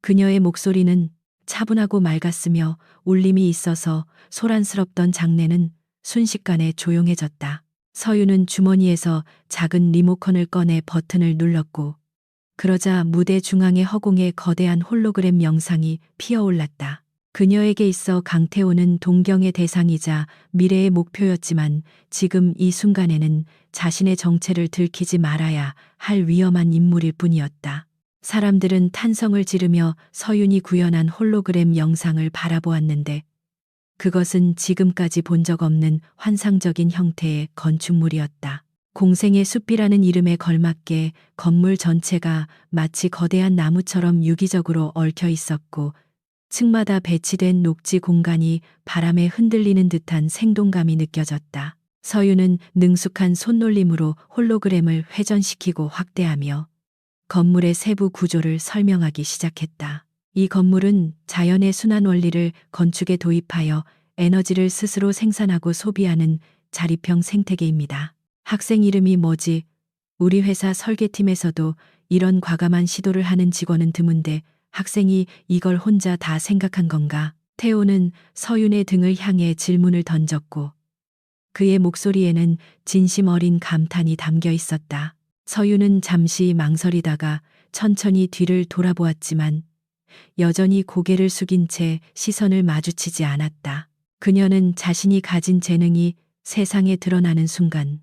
그녀의 목소리는 차분하고 맑았으며 울림이 있어서 소란스럽던 장내는 순식간에 조용해졌다. 서유는 주머니에서 작은 리모컨을 꺼내 버튼을 눌렀고, 그러자 무대 중앙의 허공에 거대한 홀로그램 영상이 피어올랐다. 그녀에게 있어 강태호는 동경의 대상이자 미래의 목표였지만 지금 이 순간에는 자신의 정체를 들키지 말아야 할 위험한 인물일 뿐이었다. 사람들은 탄성을 지르며 서윤이 구현한 홀로그램 영상을 바라보았는데, 그것은 지금까지 본 적 없는 환상적인 형태의 건축물이었다. 공생의 숲이라는 이름에 걸맞게 건물 전체가 마치 거대한 나무처럼 유기적으로 얽혀 있었고, 층마다 배치된 녹지 공간이 바람에 흔들리는 듯한 생동감이 느껴졌다. 서유는 능숙한 손놀림으로 홀로그램을 회전시키고 확대하며 건물의 세부 구조를 설명하기 시작했다. 이 건물은 자연의 순환 원리를 건축에 도입하여 에너지를 스스로 생산하고 소비하는 자립형 생태계입니다. 학생 이름이 뭐지? 우리 회사 설계팀에서도 이런 과감한 시도를 하는 직원은 드문데 학생이 이걸 혼자 다 생각한 건가? 태호는 서윤의 등을 향해 질문을 던졌고, 그의 목소리에는 진심 어린 감탄이 담겨 있었다. 서윤은 잠시 망설이다가 천천히 뒤를 돌아보았지만 여전히 고개를 숙인 채 시선을 마주치지 않았다. 그녀는 자신이 가진 재능이 세상에 드러나는 순간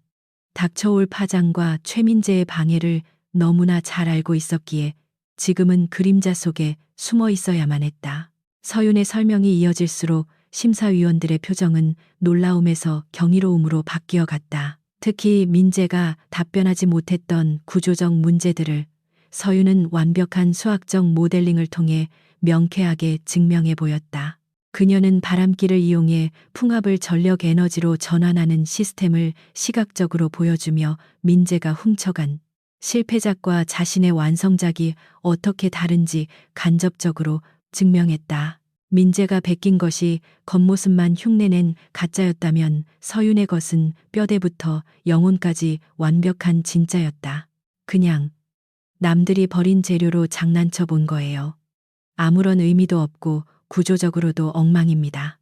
닥쳐올 파장과 최민재의 방해를 너무나 잘 알고 있었기에 지금은 그림자 속에 숨어 있어야만 했다. 서윤의 설명이 이어질수록 심사위원들의 표정은 놀라움에서 경이로움으로 바뀌어 갔다. 특히 민재가 답변하지 못했던 구조적 문제들을 서윤은 완벽한 수학적 모델링을 통해 명쾌하게 증명해 보였다. 그녀는 바람길을 이용해 풍압을 전력 에너지로 전환하는 시스템을 시각적으로 보여주며 민재가 훔쳐간 실패작과 자신의 완성작이 어떻게 다른지 간접적으로 증명했다. 민재가 베낀 것이 겉모습만 흉내낸 가짜였다면 서윤의 것은 뼈대부터 영혼까지 완벽한 진짜였다. 그냥 남들이 버린 재료로 장난쳐 본 거예요. 아무런 의미도 없고 구조적으로도 엉망입니다.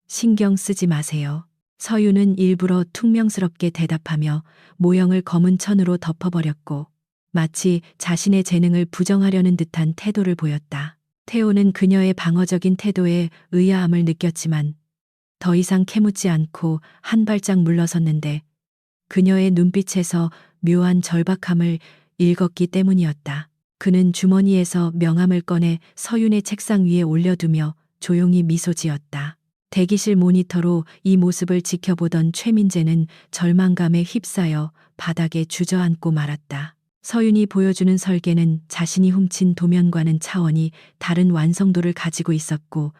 신경 쓰지 마세요. 서윤은 일부러 퉁명스럽게 대답하며 모형을 검은 천으로 덮어버렸고 마치 자신의 재능을 부정하려는 듯한 태도를 보였다. 태호는 그녀의 방어적인 태도에 의아함을 느꼈지만 더 이상 캐묻지 않고 한 발짝 물러섰는데 그녀의 눈빛에서 묘한 절박함을 읽었기 때문이었다. 그는 주머니에서 명함을 꺼내 서윤의 책상 위에 올려두며 조용히 미소 지었다. 대기실 모니터로 이 모습을 지켜보던 최민재는 절망감에 휩싸여 바닥에 주저앉고 말았다. 서윤이 보여주는 설계는 자신이 훔친 도면과는 차원이 다른 완성도를 가지고 있었고,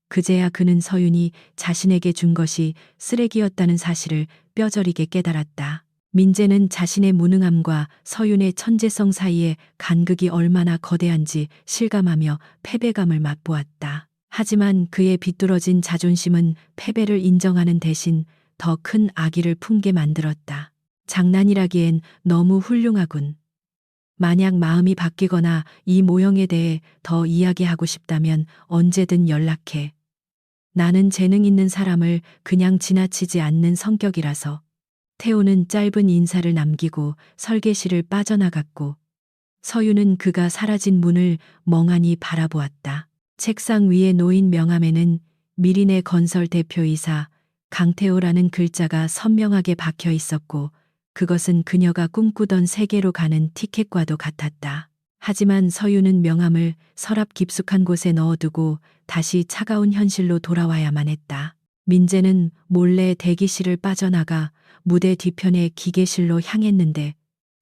그제야 그는 서윤이 자신에게 준 것이 쓰레기였다는 사실을 뼈저리게 깨달았다. 민재는 자신의 무능함과 서윤의 천재성 사이에 간극이 얼마나 거대한지 실감하며 패배감을 맛보았다. 하지만 그의 비뚤어진 자존심은 패배를 인정하는 대신 더 큰 악의를 품게 만들었다. 장난이라기엔 너무 훌륭하군. 만약 마음이 바뀌거나 이 모형에 대해 더 이야기하고 싶다면 언제든 연락해. 나는 재능 있는 사람을 그냥 지나치지 않는 성격이라서. 태호는 짧은 인사를 남기고 설계실을 빠져나갔고 서윤은 그가 사라진 문을 멍하니 바라보았다. 책상 위에 놓인 명함에는 미리네 건설 대표이사 강태호라는 글자가 선명하게 박혀 있었고 그것은 그녀가 꿈꾸던 세계로 가는 티켓과도 같았다. 하지만 서윤은 명함을 서랍 깊숙한 곳에 넣어두고 다시 차가운 현실로 돌아와야만 했다. 민재는 몰래 대기실을 빠져나가 무대 뒤편의 기계실로 향했는데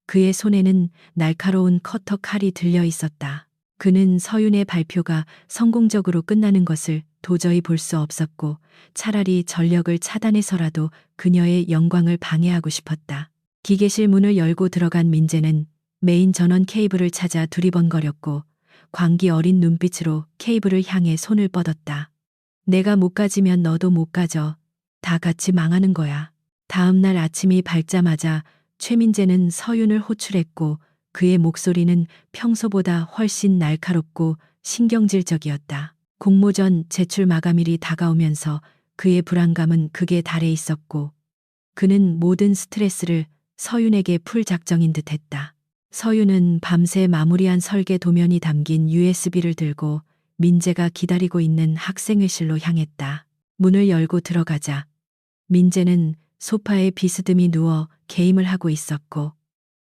그의 손에는 날카로운 커터 칼이 들려 있었다. 그는 서윤의 발표가 성공적으로 끝나는 것을 도저히 볼 수 없었고 차라리 전력을 차단해서라도 그녀의 영광을 방해하고 싶었다. 기계실 문을 열고 들어간 민재는 메인 전원 케이블을 찾아 두리번거렸고 광기 어린 눈빛으로 케이블을 향해 손을 뻗었다. 내가 못 가지면 너도 못 가져. 다 같이 망하는 거야. 다음 날 아침이 밝자마자 최민재는 서윤을 호출했고 그의 목소리는 평소보다 훨씬 날카롭고 신경질적이었다. 공모전 제출 마감일이 다가오면서 그의 불안감은 극에 달해 있었고 그는 모든 스트레스를 서윤에게 풀 작정인 듯 했다. 서윤은 밤새 마무리한 설계 도면이 담긴 USB를 들고 민재가 기다리고 있는 학생회실로 향했다. 문을 열고 들어가자 민재는 소파에 비스듬히 누워 게임을 하고 있었고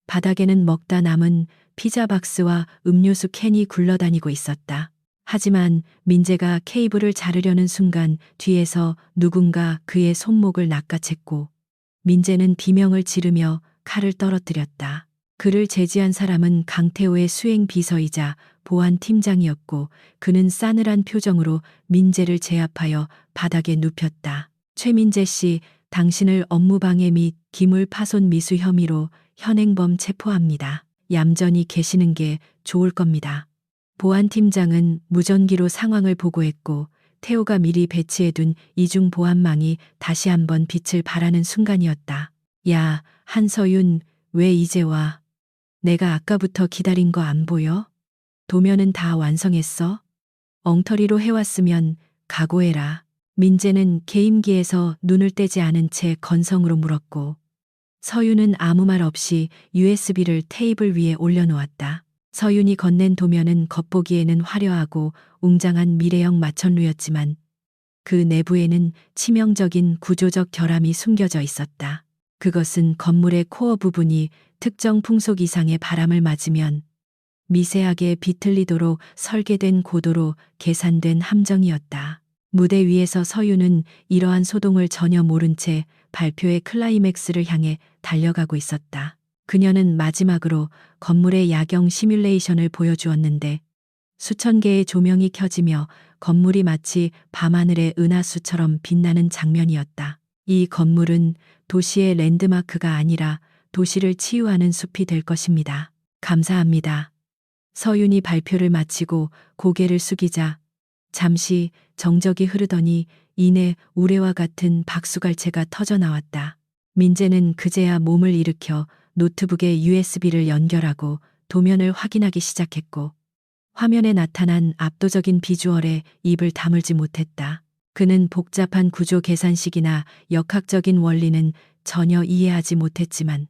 바닥에는 먹다 남은 피자 박스와 음료수 캔이 굴러다니고 있었다. 하지만 민재가 케이블을 자르려는 순간 뒤에서 누군가 그의 손목을 낚아챘고 민재는 비명을 지르며 칼을 떨어뜨렸다. 그를 제지한 사람은 강태호의 수행 비서이자 보안 팀장이었고 그는 싸늘한 표정으로 민재를 제압하여 바닥에 눕혔다. 최민재 씨, 당신을 업무방해 및 기물 파손 미수 혐의로 현행범 체포합니다. 얌전히 계시는 게 좋을 겁니다. 보안팀장은 무전기로 상황을 보고했고 태호가 미리 배치해둔 이중 보안망이 다시 한번 빛을 발하는 순간이었다. 야, 한서윤, 왜 이제 와? 내가 아까부터 기다린 거 안 보여? 도면은 다 완성했어? 엉터리로 해왔으면 각오해라. 민재는 게임기에서 눈을 떼지 않은 채 건성으로 물었고 서윤은 아무 말 없이 USB를 테이블 위에 올려놓았다. 서윤이 건넨 도면은 겉보기에는 화려하고 웅장한 미래형 마천루였지만 그 내부에는 치명적인 구조적 결함이 숨겨져 있었다. 그것은 건물의 코어 부분이 특정 풍속 이상의 바람을 맞으면 미세하게 비틀리도록 설계된 고도로 계산된 함정이었다. 무대 위에서 서윤은 이러한 소동을 전혀 모른 채 발표의 클라이맥스를 향해 달려가고 있었다. 그녀는 마지막으로 건물의 야경 시뮬레이션을 보여주었는데 수천 개의 조명이 켜지며 건물이 마치 밤하늘의 은하수처럼 빛나는 장면이었다. 이 건물은 도시의 랜드마크가 아니라 도시를 치유하는 숲이 될 것입니다. 감사합니다. 서윤이 발표를 마치고 고개를 숙이자 잠시 정적이 흐르더니 이내 우레와 같은 박수갈채가 터져 나왔다. 민재는 그제야 몸을 일으켜 노트북에 USB를 연결하고 도면을 확인하기 시작했고 화면에 나타난 압도적인 비주얼에 입을 다물지 못했다. 그는 복잡한 구조 계산식이나 역학적인 원리는 전혀 이해하지 못했지만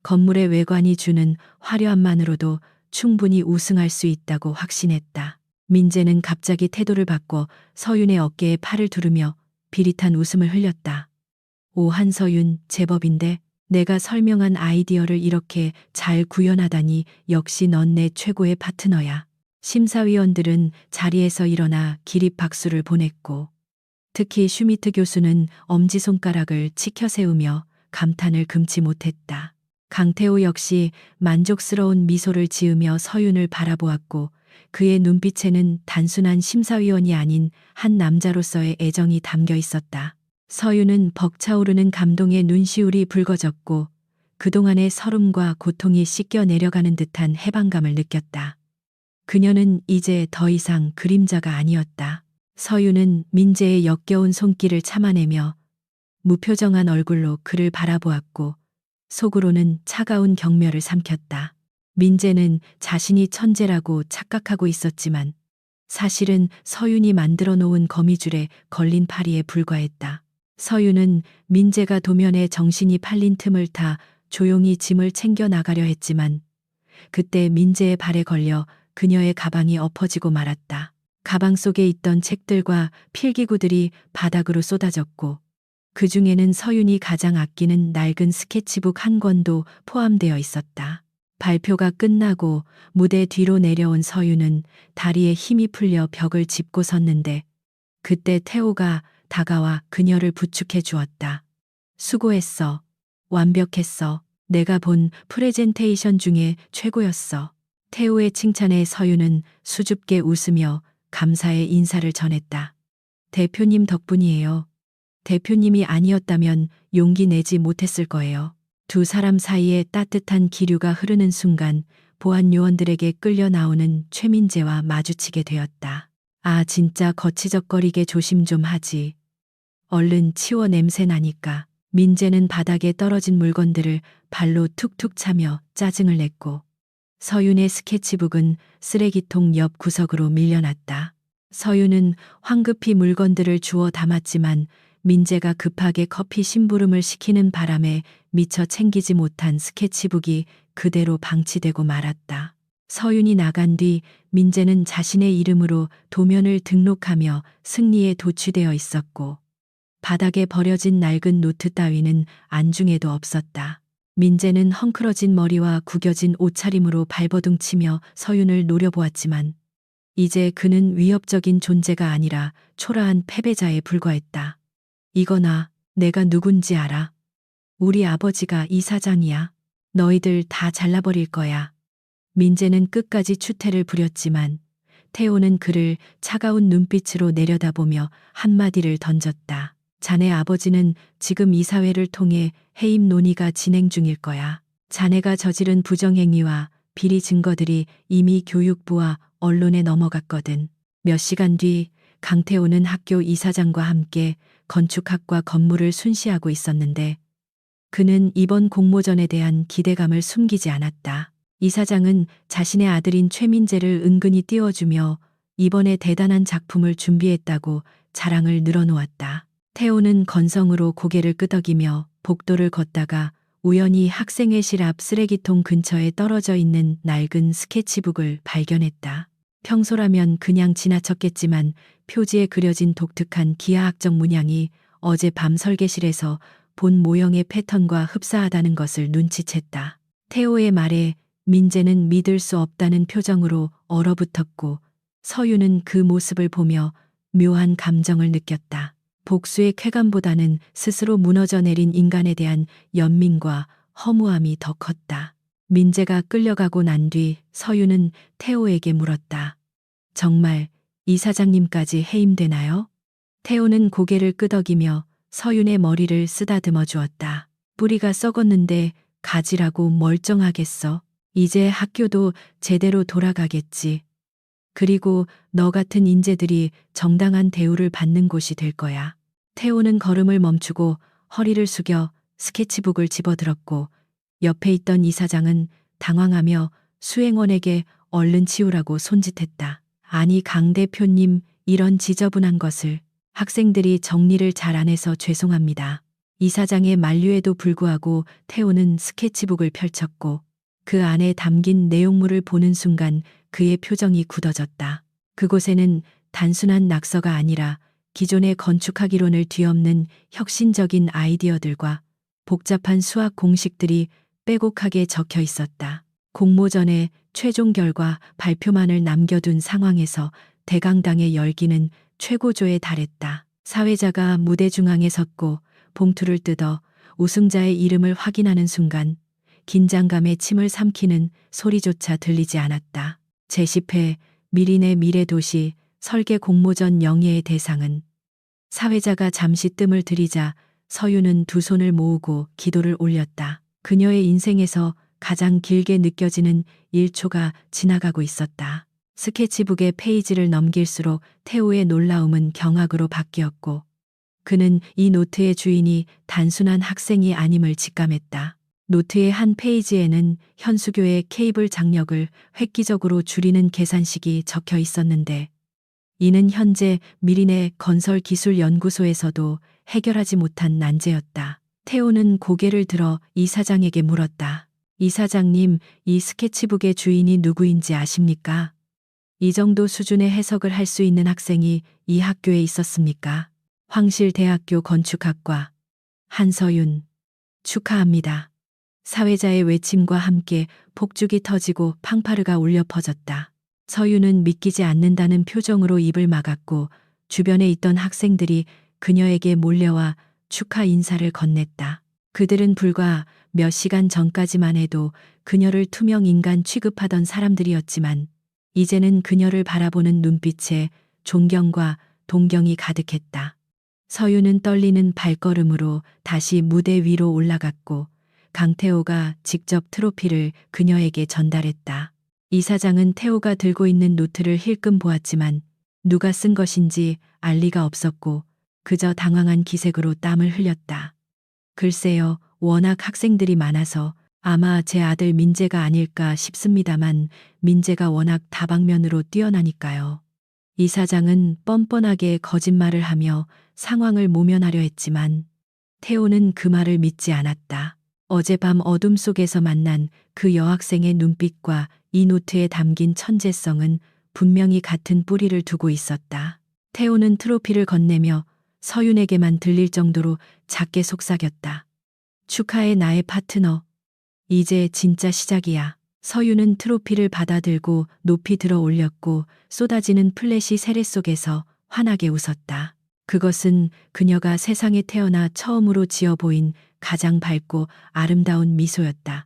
건물의 외관이 주는 화려함만으로도 충분히 우승할 수 있다고 확신했다. 민재는 갑자기 태도를 바꿔 서윤의 어깨에 팔을 두르며 비릿한 웃음을 흘렸다. 오, 한서윤, 제법인데 내가 설명한 아이디어를 이렇게 잘 구현하다니 역시 넌 내 최고의 파트너야. 심사위원들은 자리에서 일어나 기립 박수를 보냈고 특히 슈미트 교수는 엄지손가락을 치켜 세우며 감탄을 금치 못했다. 강태호 역시 만족스러운 미소를 지으며 서윤을 바라보았고 그의 눈빛에는 단순한 심사위원이 아닌 한 남자로서의 애정이 담겨 있었다. 서윤은 벅차오르는 감동에 눈시울이 붉어졌고 그동안의 서름과 고통이 씻겨 내려가는 듯한 해방감을 느꼈다. 그녀는 이제 더 이상 그림자가 아니었다. 서윤은 민재의 역겨운 손길을 참아내며 무표정한 얼굴로 그를 바라보았고 속으로는 차가운 경멸을 삼켰다. 민재는 자신이 천재라고 착각하고 있었지만 사실은 서윤이 만들어 놓은 거미줄에 걸린 파리에 불과했다. 서윤은 민재가 도면에 정신이 팔린 틈을 타 조용히 짐을 챙겨 나가려 했지만 그때 민재의 발에 걸려 그녀의 가방이 엎어지고 말았다. 가방 속에 있던 책들과 필기구들이 바닥으로 쏟아졌고 그 중에는 서윤이 가장 아끼는 낡은 스케치북 한 권도 포함되어 있었다. 발표가 끝나고 무대 뒤로 내려온 서윤은 다리에 힘이 풀려 벽을 짚고 섰는데 그때 태호가 다가와 그녀를 부축해 주었다. 수고했어. 완벽했어. 내가 본 프레젠테이션 중에 최고였어. 태호의 칭찬에 서윤은 수줍게 웃으며 감사의 인사를 전했다. 대표님 덕분이에요. 대표님이 아니었다면 용기 내지 못했을 거예요. 두 사람 사이에 따뜻한 기류가 흐르는 순간 보안 요원들에게 끌려 나오는 최민재와 마주치게 되었다. 아, 진짜 거치적거리게 조심 좀 하지. 얼른 치워 냄새 나니까. 민재는 바닥에 떨어진 물건들을 발로 툭툭 차며 짜증을 냈고 서윤의 스케치북은 쓰레기통 옆 구석으로 밀려났다. 서윤은 황급히 물건들을 주워 담았지만 민재가 급하게 커피 심부름을 시키는 바람에 미처 챙기지 못한 스케치북이 그대로 방치되고 말았다. 서윤이 나간 뒤 민재는 자신의 이름으로 도면을 등록하며 승리에 도취되어 있었고 바닥에 버려진 낡은 노트 따위는 안중에도 없었다. 민재는 헝클어진 머리와 구겨진 옷차림으로 발버둥치며 서윤을 노려보았지만 이제 그는 위협적인 존재가 아니라 초라한 패배자에 불과했다. 이거나 내가 누군지 알아. 우리 아버지가 이사장이야. 너희들 다 잘라버릴 거야. 민재는 끝까지 추태를 부렸지만 태호는 그를 차가운 눈빛으로 내려다보며 한마디를 던졌다. 자네 아버지는 지금 이사회를 통해 해임 논의가 진행 중일 거야. 자네가 저지른 부정행위와 비리 증거들이 이미 교육부와 언론에 넘어갔거든. 몇 시간 뒤 강태호는 학교 이사장과 함께 건축학과 건물을 순시하고 있었는데 그는 이번 공모전에 대한 기대감을 숨기지 않았다. 이사장은 자신의 아들인 최민재를 은근히 띄워주며 이번에 대단한 작품을 준비했다고 자랑을 늘어놓았다. 태호는 건성으로 고개를 끄덕이며 복도를 걷다가 우연히 학생회실 앞 쓰레기통 근처에 떨어져 있는 낡은 스케치북을 발견했다. 평소라면 그냥 지나쳤겠지만 표지에 그려진 독특한 기하학적 문양이 어젯밤 설계실에서 본 모형의 패턴과 흡사하다는 것을 눈치챘다. 태호의 말에 민재는 믿을 수 없다는 표정으로 얼어붙었고 서윤은 그 모습을 보며 묘한 감정을 느꼈다. 복수의 쾌감보다는 스스로 무너져 내린 인간에 대한 연민과 허무함이 더 컸다. 민재가 끌려가고 난 뒤 서윤은 태호에게 물었다. 정말 이사장님까지 해임되나요? 태호는 고개를 끄덕이며 서윤의 머리를 쓰다듬어 주었다. 뿌리가 썩었는데 가지라고 멀쩡하겠어. 이제 학교도 제대로 돌아가겠지. 그리고 너 같은 인재들이 정당한 대우를 받는 곳이 될 거야. 태호는 걸음을 멈추고 허리를 숙여 스케치북을 집어들었고 옆에 있던 이사장은 당황하며 수행원에게 얼른 치우라고 손짓했다. 아니 강 대표님, 이런 지저분한 것을. 학생들이 정리를 잘 안 해서 죄송합니다. 이사장의 만류에도 불구하고 태호는 스케치북을 펼쳤고 그 안에 담긴 내용물을 보는 순간 그의 표정이 굳어졌다. 그곳에는 단순한 낙서가 아니라 기존의 건축학 이론을 뒤엎는 혁신적인 아이디어들과 복잡한 수학 공식들이 빼곡하게 적혀 있었다. 공모전의 최종 결과 발표만을 남겨둔 상황에서 대강당의 열기는 최고조에 달했다. 사회자가 무대 중앙에 섰고 봉투를 뜯어 우승자의 이름을 확인하는 순간 긴장감에 침을 삼키는 소리조차 들리지 않았다. 제10회 미린의 미래도시 설계 공모전 영예의 대상은 사회자가 잠시 뜸을 들이자 서윤은 두 손을 모으고 기도를 올렸다. 그녀의 인생에서 가장 길게 느껴지는 1초가 지나가고 있었다. 스케치북의 페이지를 넘길수록 태호의 놀라움은 경악으로 바뀌었고 그는 이 노트의 주인이 단순한 학생이 아님을 직감했다. 노트의 한 페이지에는 현수교의 케이블 장력을 획기적으로 줄이는 계산식이 적혀 있었는데 이는 현재 미린의 건설기술연구소에서도 해결하지 못한 난제였다. 태호는 고개를 들어 이사장에게 물었다. 이사장님, 이 스케치북의 주인이 누구인지 아십니까? 이 정도 수준의 해석을 할 수 있는 학생이 이 학교에 있었습니까? 황실대학교 건축학과 한서윤. 축하합니다. 사회자의 외침과 함께 폭죽이 터지고 팡파르가 울려 퍼졌다. 서윤은 믿기지 않는다는 표정으로 입을 막았고 주변에 있던 학생들이 그녀에게 몰려와 축하 인사를 건넸다. 그들은 불과 몇 시간 전까지만 해도 그녀를 투명 인간 취급하던 사람들이었지만 이제는 그녀를 바라보는 눈빛에 존경과 동경이 가득했다. 서윤은 떨리는 발걸음으로 다시 무대 위로 올라갔고 강태호가 직접 트로피를 그녀에게 전달했다. 이사장은 태호가 들고 있는 노트를 힐끔 보았지만 누가 쓴 것인지 알 리가 없었고 그저 당황한 기색으로 땀을 흘렸다. 글쎄요, 워낙 학생들이 많아서 아마 제 아들 민재가 아닐까 싶습니다만 민재가 워낙 다방면으로 뛰어나니까요. 이사장은 뻔뻔하게 거짓말을 하며 상황을 모면하려 했지만 태호는 그 말을 믿지 않았다. 어젯밤 어둠 속에서 만난 그 여학생의 눈빛과 이 노트에 담긴 천재성은 분명히 같은 뿌리를 두고 있었다. 태호는 트로피를 건네며 서윤에게만 들릴 정도로 작게 속삭였다. 축하해 나의 파트너. 이제 진짜 시작이야. 서윤은 트로피를 받아들고 높이 들어 올렸고 쏟아지는 플래시 세례 속에서 환하게 웃었다. 그것은 그녀가 세상에 태어나 처음으로 지어 보인 가장 밝고 아름다운 미소였다.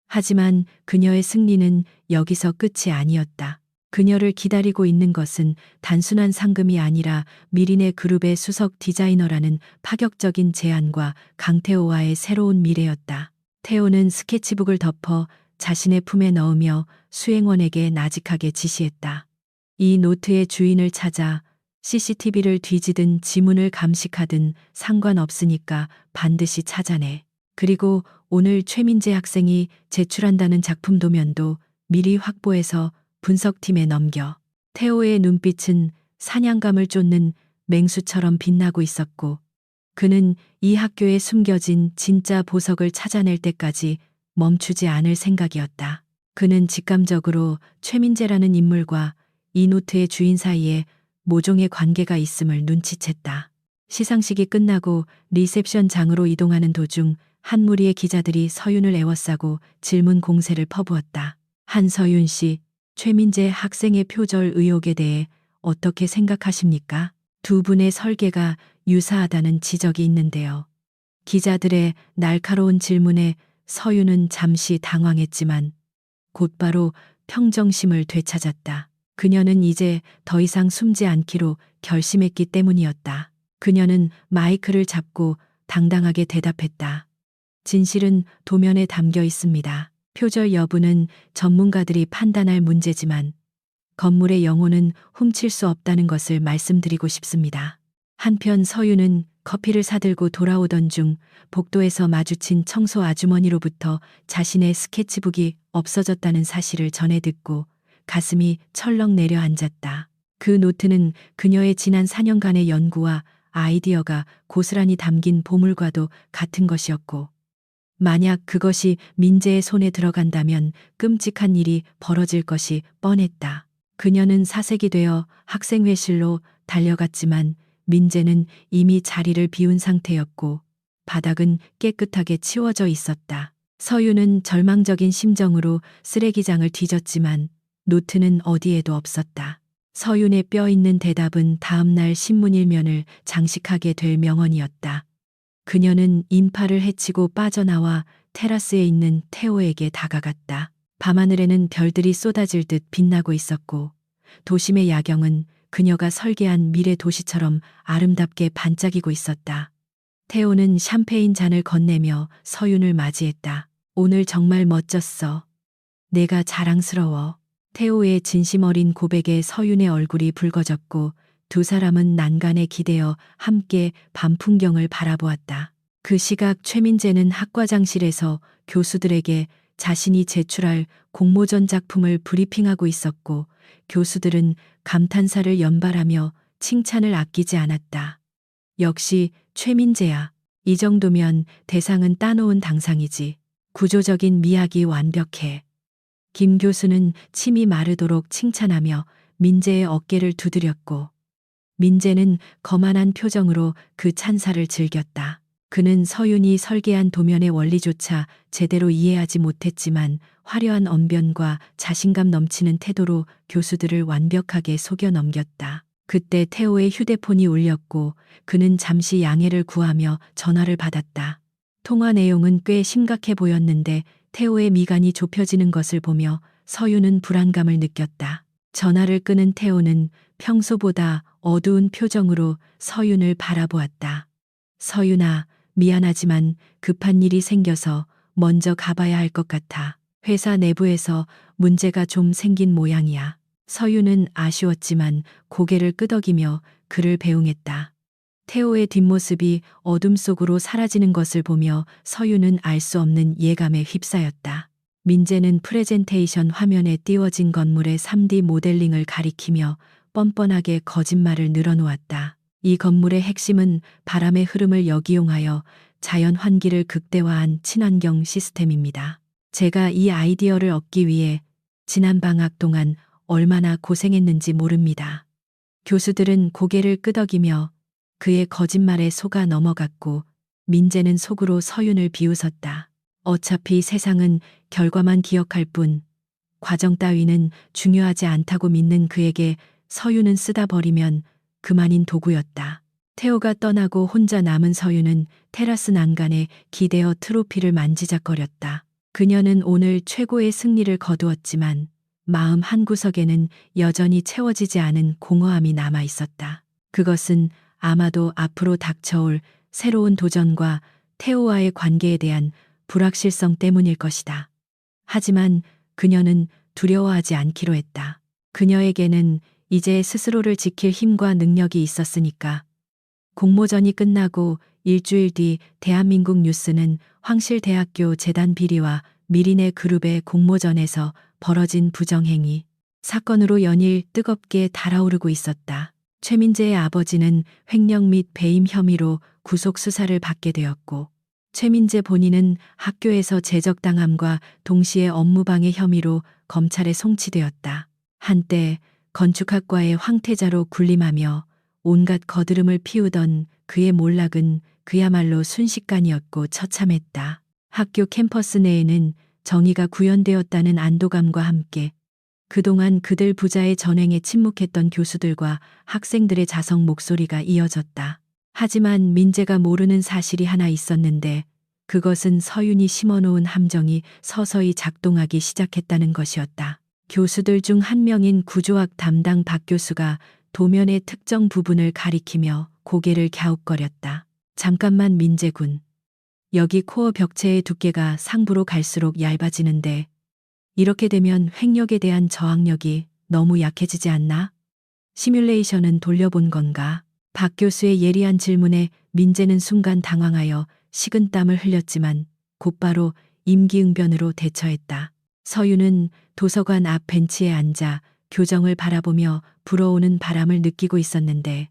하지만 그녀의 승리는 여기서 끝이 아니었다. 그녀를 기다리고 있는 것은 단순한 상금이 아니라 미린의 그룹의 수석 디자이너라는 파격적인 제안과 강태호와의 새로운 미래였다. 태호는 스케치북을 덮어 자신의 품에 넣으며 수행원에게 나직하게 지시했다. 이 노트의 주인을 찾아 CCTV를 뒤지든 지문을 감식하든 상관없으니까 반드시 찾아내. 그리고 오늘 최민재 학생이 제출한다는 작품 도면도 미리 확보해서 분석팀에 넘겨. 태호의 눈빛은 사냥감을 쫓는 맹수처럼 빛나고 있었고 그는 이 학교에 숨겨진 진짜 보석을 찾아낼 때까지 멈추지 않을 생각이었다. 그는 직감적으로 최민재라는 인물과 이 노트의 주인 사이에 모종의 관계가 있음을 눈치챘다. 시상식이 끝나고 리셉션장으로 이동하는 도중 한 무리의 기자들이 서윤을 에워싸고 질문 공세를 퍼부었다. 한서윤 씨, 최민재 학생의 표절 의혹에 대해 어떻게 생각하십니까? 두 분의 설계가 유사하다는 지적이 있는데요. 기자들의 날카로운 질문에 서윤은 잠시 당황했지만 곧바로 평정심을 되찾았다. 그녀는 이제 더 이상 숨지 않기로 결심했기 때문이었다. 그녀는 마이크를 잡고 당당하게 대답했다. 진실은 도면에 담겨 있습니다. 표절 여부는 전문가들이 판단할 문제지만 건물의 영혼은 훔칠 수 없다는 것을 말씀드리고 싶습니다. 한편 서윤은 커피를 사들고 돌아오던 중 복도에서 마주친 청소 아주머니로부터 자신의 스케치북이 없어졌다는 사실을 전해 듣고 가슴이 철렁 내려앉았다. 그 노트는 그녀의 지난 4년간의 연구와 아이디어가 고스란히 담긴 보물과도 같은 것이었고 만약 그것이 민재의 손에 들어간다면 끔찍한 일이 벌어질 것이 뻔했다. 그녀는 사색이 되어 학생회실로 달려갔지만 민재는 이미 자리를 비운 상태였고 바닥은 깨끗하게 치워져 있었다. 서윤은 절망적인 심정으로 쓰레기장을 뒤졌지만 노트는 어디에도 없었다. 서윤의 뼈 있는 대답은 다음날 신문 일면을 장식하게 될 명언이었다. 그녀는 인파를 헤치고 빠져나와 테라스에 있는 태호에게 다가갔다. 밤하늘에는 별들이 쏟아질 듯 빛나고 있었고 도심의 야경은 그녀가 설계한 미래 도시처럼 아름답게 반짝이고 있었다. 태호는 샴페인 잔을 건네며 서윤을 맞이했다. 오늘 정말 멋졌어. 내가 자랑스러워. 태호의 진심 어린 고백에 서윤의 얼굴이 붉어졌고 두 사람은 난간에 기대어 함께 밤 풍경을 바라보았다. 그 시각 최민재는 학과장실에서 교수들에게 자신이 제출할 공모전 작품을 브리핑하고 있었고 교수들은 감탄사를 연발하며 칭찬을 아끼지 않았다. 역시 최민재야. 이 정도면 대상은 따놓은 당상이지. 구조적인 미학이 완벽해. 김 교수는 침이 마르도록 칭찬하며 민재의 어깨를 두드렸고 민재는 거만한 표정으로 그 찬사를 즐겼다. 그는 서윤이 설계한 도면의 원리조차 제대로 이해하지 못했지만 화려한 언변과 자신감 넘치는 태도로 교수들을 완벽하게 속여 넘겼다. 그때 태호의 휴대폰이 울렸고 그는 잠시 양해를 구하며 전화를 받았다. 통화 내용은 꽤 심각해 보였는데 태호의 미간이 좁혀지는 것을 보며 서윤은 불안감을 느꼈다. 전화를 끊은 태호는 평소보다 어두운 표정으로 서윤을 바라보았다. 서윤아, 미안하지만 급한 일이 생겨서 먼저 가봐야 할 것 같아. 회사 내부에서 문제가 좀 생긴 모양이야. 서윤은 아쉬웠지만 고개를 끄덕이며 그를 배웅했다. 태호의 뒷모습이 어둠 속으로 사라지는 것을 보며 서윤은 알 수 없는 예감에 휩싸였다. 민재는 프레젠테이션 화면에 띄워진 건물의 3D 모델링을 가리키며 뻔뻔하게 거짓말을 늘어놓았다. 이 건물의 핵심은 바람의 흐름을 역이용하여 자연 환기를 극대화한 친환경 시스템입니다. 제가 이 아이디어를 얻기 위해 지난 방학 동안 얼마나 고생했는지 모릅니다. 교수들은 고개를 끄덕이며 그의 거짓말에 속아 넘어갔고 민재는 속으로 서윤을 비웃었다. 어차피 세상은 결과만 기억할 뿐 과정 따위는 중요하지 않다고 믿는 그에게 서윤은 쓰다 버리면 그만인 도구였다. 태호가 떠나고 혼자 남은 서윤은 테라스 난간에 기대어 트로피를 만지작거렸다. 그녀는 오늘 최고의 승리를 거두었지만 마음 한구석에는 여전히 채워지지 않은 공허함이 남아 있었다. 그것은 아마도 앞으로 닥쳐올 새로운 도전과 태호와의 관계에 대한 불확실성 때문일 것이다. 하지만 그녀는 두려워하지 않기로 했다. 그녀에게는 이제 스스로를 지킬 힘과 능력이 있었으니까. 공모전이 끝나고 일주일 뒤 대한민국 뉴스는 황실대학교 재단 비리와 미린의 그룹의 공모전에서 벌어진 부정행위 사건으로 연일 뜨겁게 달아오르고 있었다. 최민재의 아버지는 횡령 및 배임 혐의로 구속 수사를 받게 되었고 최민재 본인은 학교에서 제적당함과 동시에 업무방해 혐의로 검찰에 송치되었다. 한때 건축학과의 황태자로 군림하며 온갖 거드름을 피우던 그의 몰락은 그야말로 순식간이었고 처참했다. 학교 캠퍼스 내에는 정의가 구현되었다는 안도감과 함께 그동안 그들 부자의 전횡에 침묵했던 교수들과 학생들의 자성 목소리가 이어졌다. 하지만 민재가 모르는 사실이 하나 있었는데 그것은 서윤이 심어놓은 함정이 서서히 작동하기 시작했다는 것이었다. 교수들 중 한 명인 구조학 담당 박 교수가 도면의 특정 부분을 가리키며 고개를 갸웃거렸다. 잠깐만 민재군. 여기 코어 벽체의 두께가 상부로 갈수록 얇아지는데 이렇게 되면 횡력에 대한 저항력이 너무 약해지지 않나? 시뮬레이션은 돌려본 건가? 박 교수의 예리한 질문에 민재는 순간 당황하여 식은땀을 흘렸지만 곧바로 임기응변으로 대처했다. 서윤은 도서관 앞 벤치에 앉아 교정을 바라보며 불어오는 바람을 느끼고 있었는데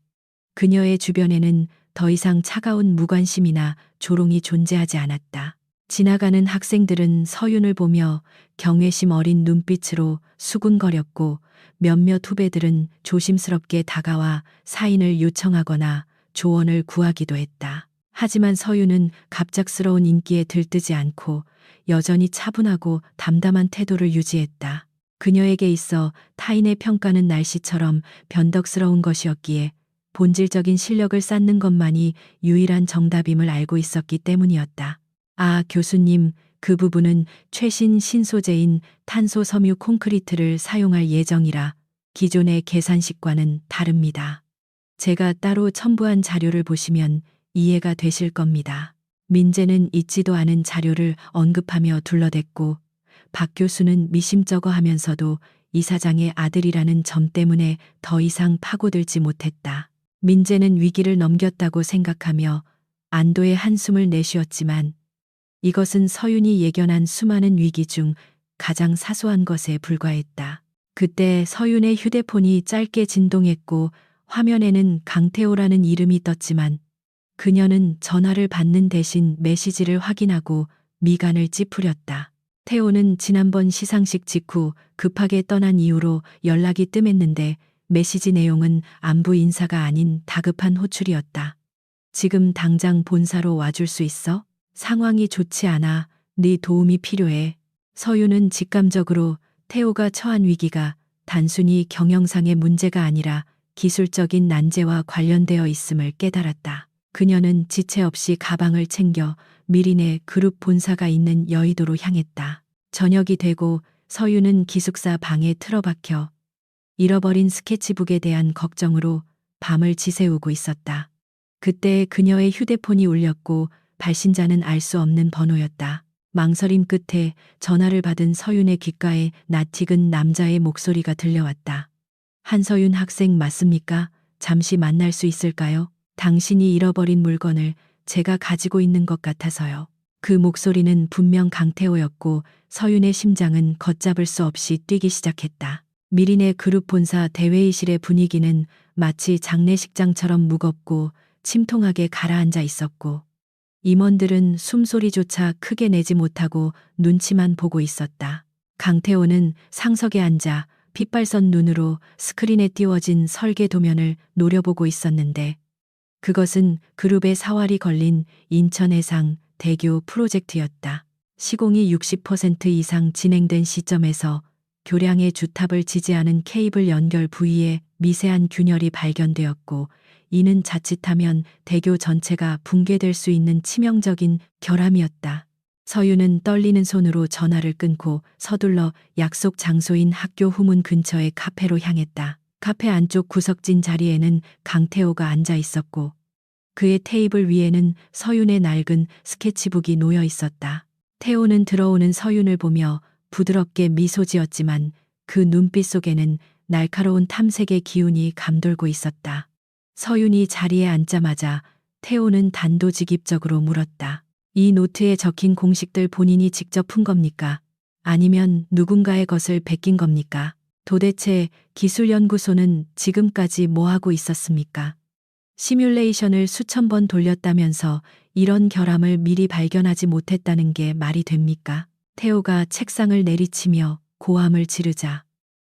그녀의 주변에는 더 이상 차가운 무관심이나 조롱이 존재하지 않았다. 지나가는 학생들은 서윤을 보며 경외심 어린 눈빛으로 수군거렸고 몇몇 후배들은 조심스럽게 다가와 사인을 요청하거나 조언을 구하기도 했다. 하지만 서윤은 갑작스러운 인기에 들뜨지 않고 여전히 차분하고 담담한 태도를 유지했다. 그녀에게 있어 타인의 평가는 날씨처럼 변덕스러운 것이었기에 본질적인 실력을 쌓는 것만이 유일한 정답임을 알고 있었기 때문이었다. 아, 교수님, 그 부분은 최신 신소재인 탄소 섬유 콘크리트를 사용할 예정이라 기존의 계산식과는 다릅니다. 제가 따로 첨부한 자료를 보시면 이해가 되실 겁니다. 민재는 잊지도 않은 자료를 언급하며 둘러댔고 박 교수는 미심쩍어 하면서도 이사장의 아들이라는 점 때문에 더 이상 파고들지 못했다. 민재는 위기를 넘겼다고 생각하며 안도의 한숨을 내쉬었지만 이것은 서윤이 예견한 수많은 위기 중 가장 사소한 것에 불과했다. 그때 서윤의 휴대폰이 짧게 진동했고 화면에는 강태호라는 이름이 떴지만 그녀는 전화를 받는 대신 메시지를 확인하고 미간을 찌푸렸다. 태호는 지난번 시상식 직후 급하게 떠난 이후로 연락이 뜸했는데 메시지 내용은 안부 인사가 아닌 다급한 호출이었다. 지금 당장 본사로 와줄 수 있어? 상황이 좋지 않아. 네 도움이 필요해. 서윤은 직감적으로 태호가 처한 위기가 단순히 경영상의 문제가 아니라 기술적인 난제와 관련되어 있음을 깨달았다. 그녀는 지체 없이 가방을 챙겨 미린의 그룹 본사가 있는 여의도로 향했다. 저녁이 되고 서윤은 기숙사 방에 틀어박혀 잃어버린 스케치북에 대한 걱정으로 밤을 지새우고 있었다. 그때 그녀의 휴대폰이 울렸고 발신자는 알 수 없는 번호였다. 망설임 끝에 전화를 받은 서윤의 귓가에 낯익은 남자의 목소리가 들려왔다. 한서윤 학생 맞습니까? 잠시 만날 수 있을까요? 당신이 잃어버린 물건을 제가 가지고 있는 것 같아서요. 그 목소리는 분명 강태호였고 서윤의 심장은 걷잡을 수 없이 뛰기 시작했다. 미린의 그룹 본사 대회의실의 분위기는 마치 장례식장처럼 무겁고 침통하게 가라앉아 있었고 임원들은 숨소리조차 크게 내지 못하고 눈치만 보고 있었다. 강태호는 상석에 앉아 핏발선 눈으로 스크린에 띄워진 설계 도면을 노려보고 있었는데 그것은 그룹의 사활이 걸린 인천해상 대교 프로젝트였다. 시공이 60% 이상 진행된 시점에서 교량의 주탑을 지지하는 케이블 연결 부위에 미세한 균열이 발견되었고 이는 자칫하면 대교 전체가 붕괴될 수 있는 치명적인 결함이었다. 서윤은 떨리는 손으로 전화를 끊고 서둘러 약속 장소인 학교 후문 근처의 카페로 향했다. 카페 안쪽 구석진 자리에는 강태호가 앉아 있었고 그의 테이블 위에는 서윤의 낡은 스케치북이 놓여 있었다. 태호는 들어오는 서윤을 보며 부드럽게 미소 지었지만 그 눈빛 속에는 날카로운 탐색의 기운이 감돌고 있었다. 서윤이 자리에 앉자마자 태호는 단도직입적으로 물었다. 이 노트에 적힌 공식들 본인이 직접 푼 겁니까? 아니면 누군가의 것을 베낀 겁니까? 도대체 기술연구소는 지금까지 뭐 하고 있었습니까? 시뮬레이션을 수천 번 돌렸다면서 이런 결함을 미리 발견하지 못했다는 게 말이 됩니까? 태호가 책상을 내리치며 고함을 지르자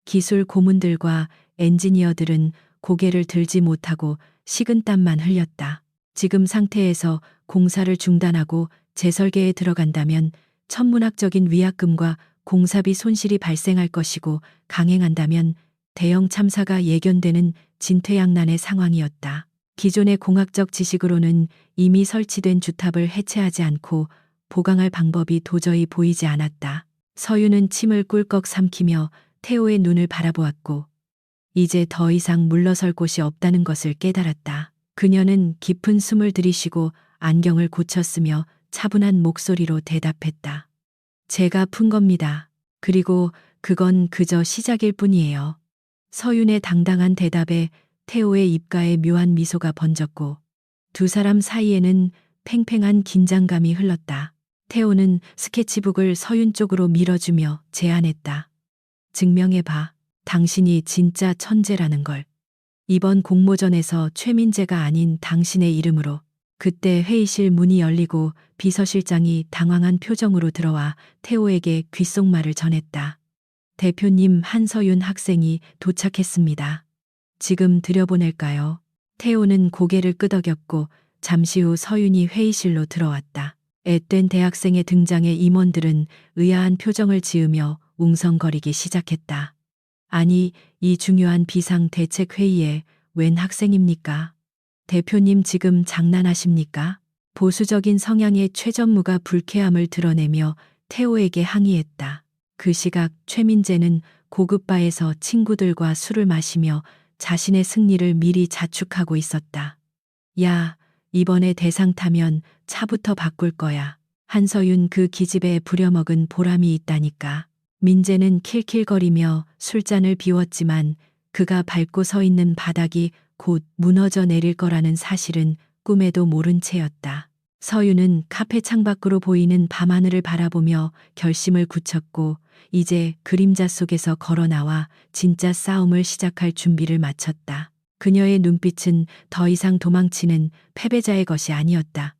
기술 고문들과 엔지니어들은 고개를 들지 못하고 식은땀만 흘렸다. 지금 상태에서 공사를 중단하고 재설계에 들어간다면 천문학적인 위약금과 공사비 손실이 발생할 것이고 강행한다면 대형 참사가 예견되는 진퇴양난의 상황이었다. 기존의 공학적 지식으로는 이미 설치된 주탑을 해체하지 않고 보강할 방법이 도저히 보이지 않았다. 서윤은 침을 꿀꺽 삼키며 태호의 눈을 바라보았고 이제 더 이상 물러설 곳이 없다는 것을 깨달았다. 그녀는 깊은 숨을 들이쉬고 안경을 고쳤으며 차분한 목소리로 대답했다. 제가 푼 겁니다. 그리고 그건 그저 시작일 뿐이에요. 서윤의 당당한 대답에 태호의 입가에 묘한 미소가 번졌고 두 사람 사이에는 팽팽한 긴장감이 흘렀다. 태호는 스케치북을 서윤 쪽으로 밀어주며 제안했다. 증명해봐. 당신이 진짜 천재라는 걸. 이번 공모전에서 최민재가 아닌 당신의 이름으로. 그때 회의실 문이 열리고 비서실장이 당황한 표정으로 들어와 태호에게 귓속말을 전했다. 대표님, 한서윤 학생이 도착했습니다. 지금 들여보낼까요? 태호는 고개를 끄덕였고 잠시 후 서윤이 회의실로 들어왔다. 앳된 대학생의 등장에 임원들은 의아한 표정을 지으며 웅성거리기 시작했다. 아니, 이 중요한 비상대책회의에 웬 학생입니까? 대표님 지금 장난하십니까? 보수적인 성향의 최전무가 불쾌함을 드러내며 태호에게 항의했다. 그 시각 최민재는 고급 바에서 친구들과 술을 마시며 자신의 승리를 미리 자축하고 있었다. 야, 이번에 대상 타면 차부터 바꿀 거야. 한서윤 그 기집애에 부려먹은 보람이 있다니까. 민재는 킬킬거리며 술잔을 비웠지만 그가 밟고 서 있는 바닥이 곧 무너져 내릴 거라는 사실은 꿈에도 모른 채였다. 서윤은 카페 창밖으로 보이는 밤하늘을 바라보며 결심을 굳혔고 이제 그림자 속에서 걸어 나와 진짜 싸움을 시작할 준비를 마쳤다. 그녀의 눈빛은 더 이상 도망치는 패배자의 것이 아니었다.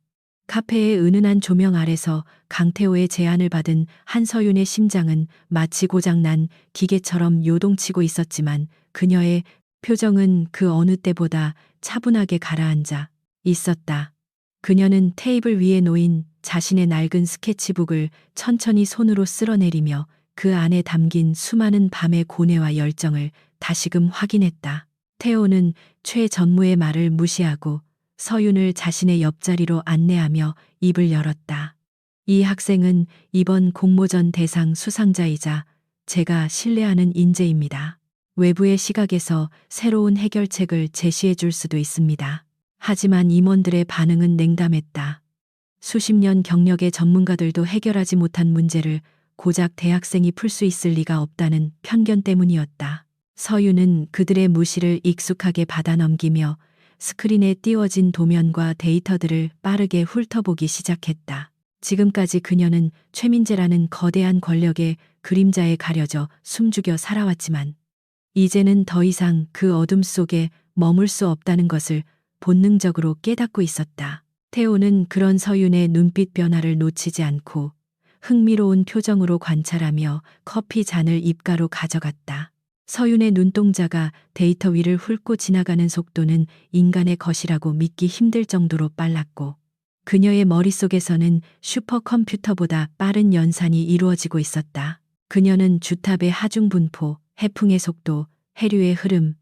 카페의 은은한 조명 아래서 강태호의 제안을 받은 한서윤의 심장은 마치 고장난 기계처럼 요동치고 있었지만 그녀의 표정은 그 어느 때보다 차분하게 가라앉아 있었다. 그녀는 테이블 위에 놓인 자신의 낡은 스케치북을 천천히 손으로 쓸어내리며 그 안에 담긴 수많은 밤의 고뇌와 열정을 다시금 확인했다. 태호는 최 전무의 말을 무시하고 서윤을 자신의 옆자리로 안내하며 입을 열었다. 이 학생은 이번 공모전 대상 수상자이자 제가 신뢰하는 인재입니다. 외부의 시각에서 새로운 해결책을 제시해 줄 수도 있습니다. 하지만 임원들의 반응은 냉담했다. 수십 년 경력의 전문가들도 해결하지 못한 문제를 고작 대학생이 풀 수 있을 리가 없다는 편견 때문이었다. 서윤은 그들의 무시를 익숙하게 받아넘기며 스크린에 띄워진 도면과 데이터들을 빠르게 훑어보기 시작했다. 지금까지 그녀는 최민재라는 거대한 권력의 그림자에 가려져 숨죽여 살아왔지만 이제는 더 이상 그 어둠 속에 머물 수 없다는 것을 본능적으로 깨닫고 있었다. 태호는 그런 서윤의 눈빛 변화를 놓치지 않고 흥미로운 표정으로 관찰하며 커피 잔을 입가로 가져갔다. 서윤의 눈동자가 데이터 위를 훑고 지나가는 속도는 인간의 것이라고 믿기 힘들 정도로 빨랐고 그녀의 머릿속에서는 슈퍼컴퓨터보다 빠른 연산이 이루어지고 있었다. 그녀는 주탑의 하중 분포, 해풍의 속도, 해류의 흐름,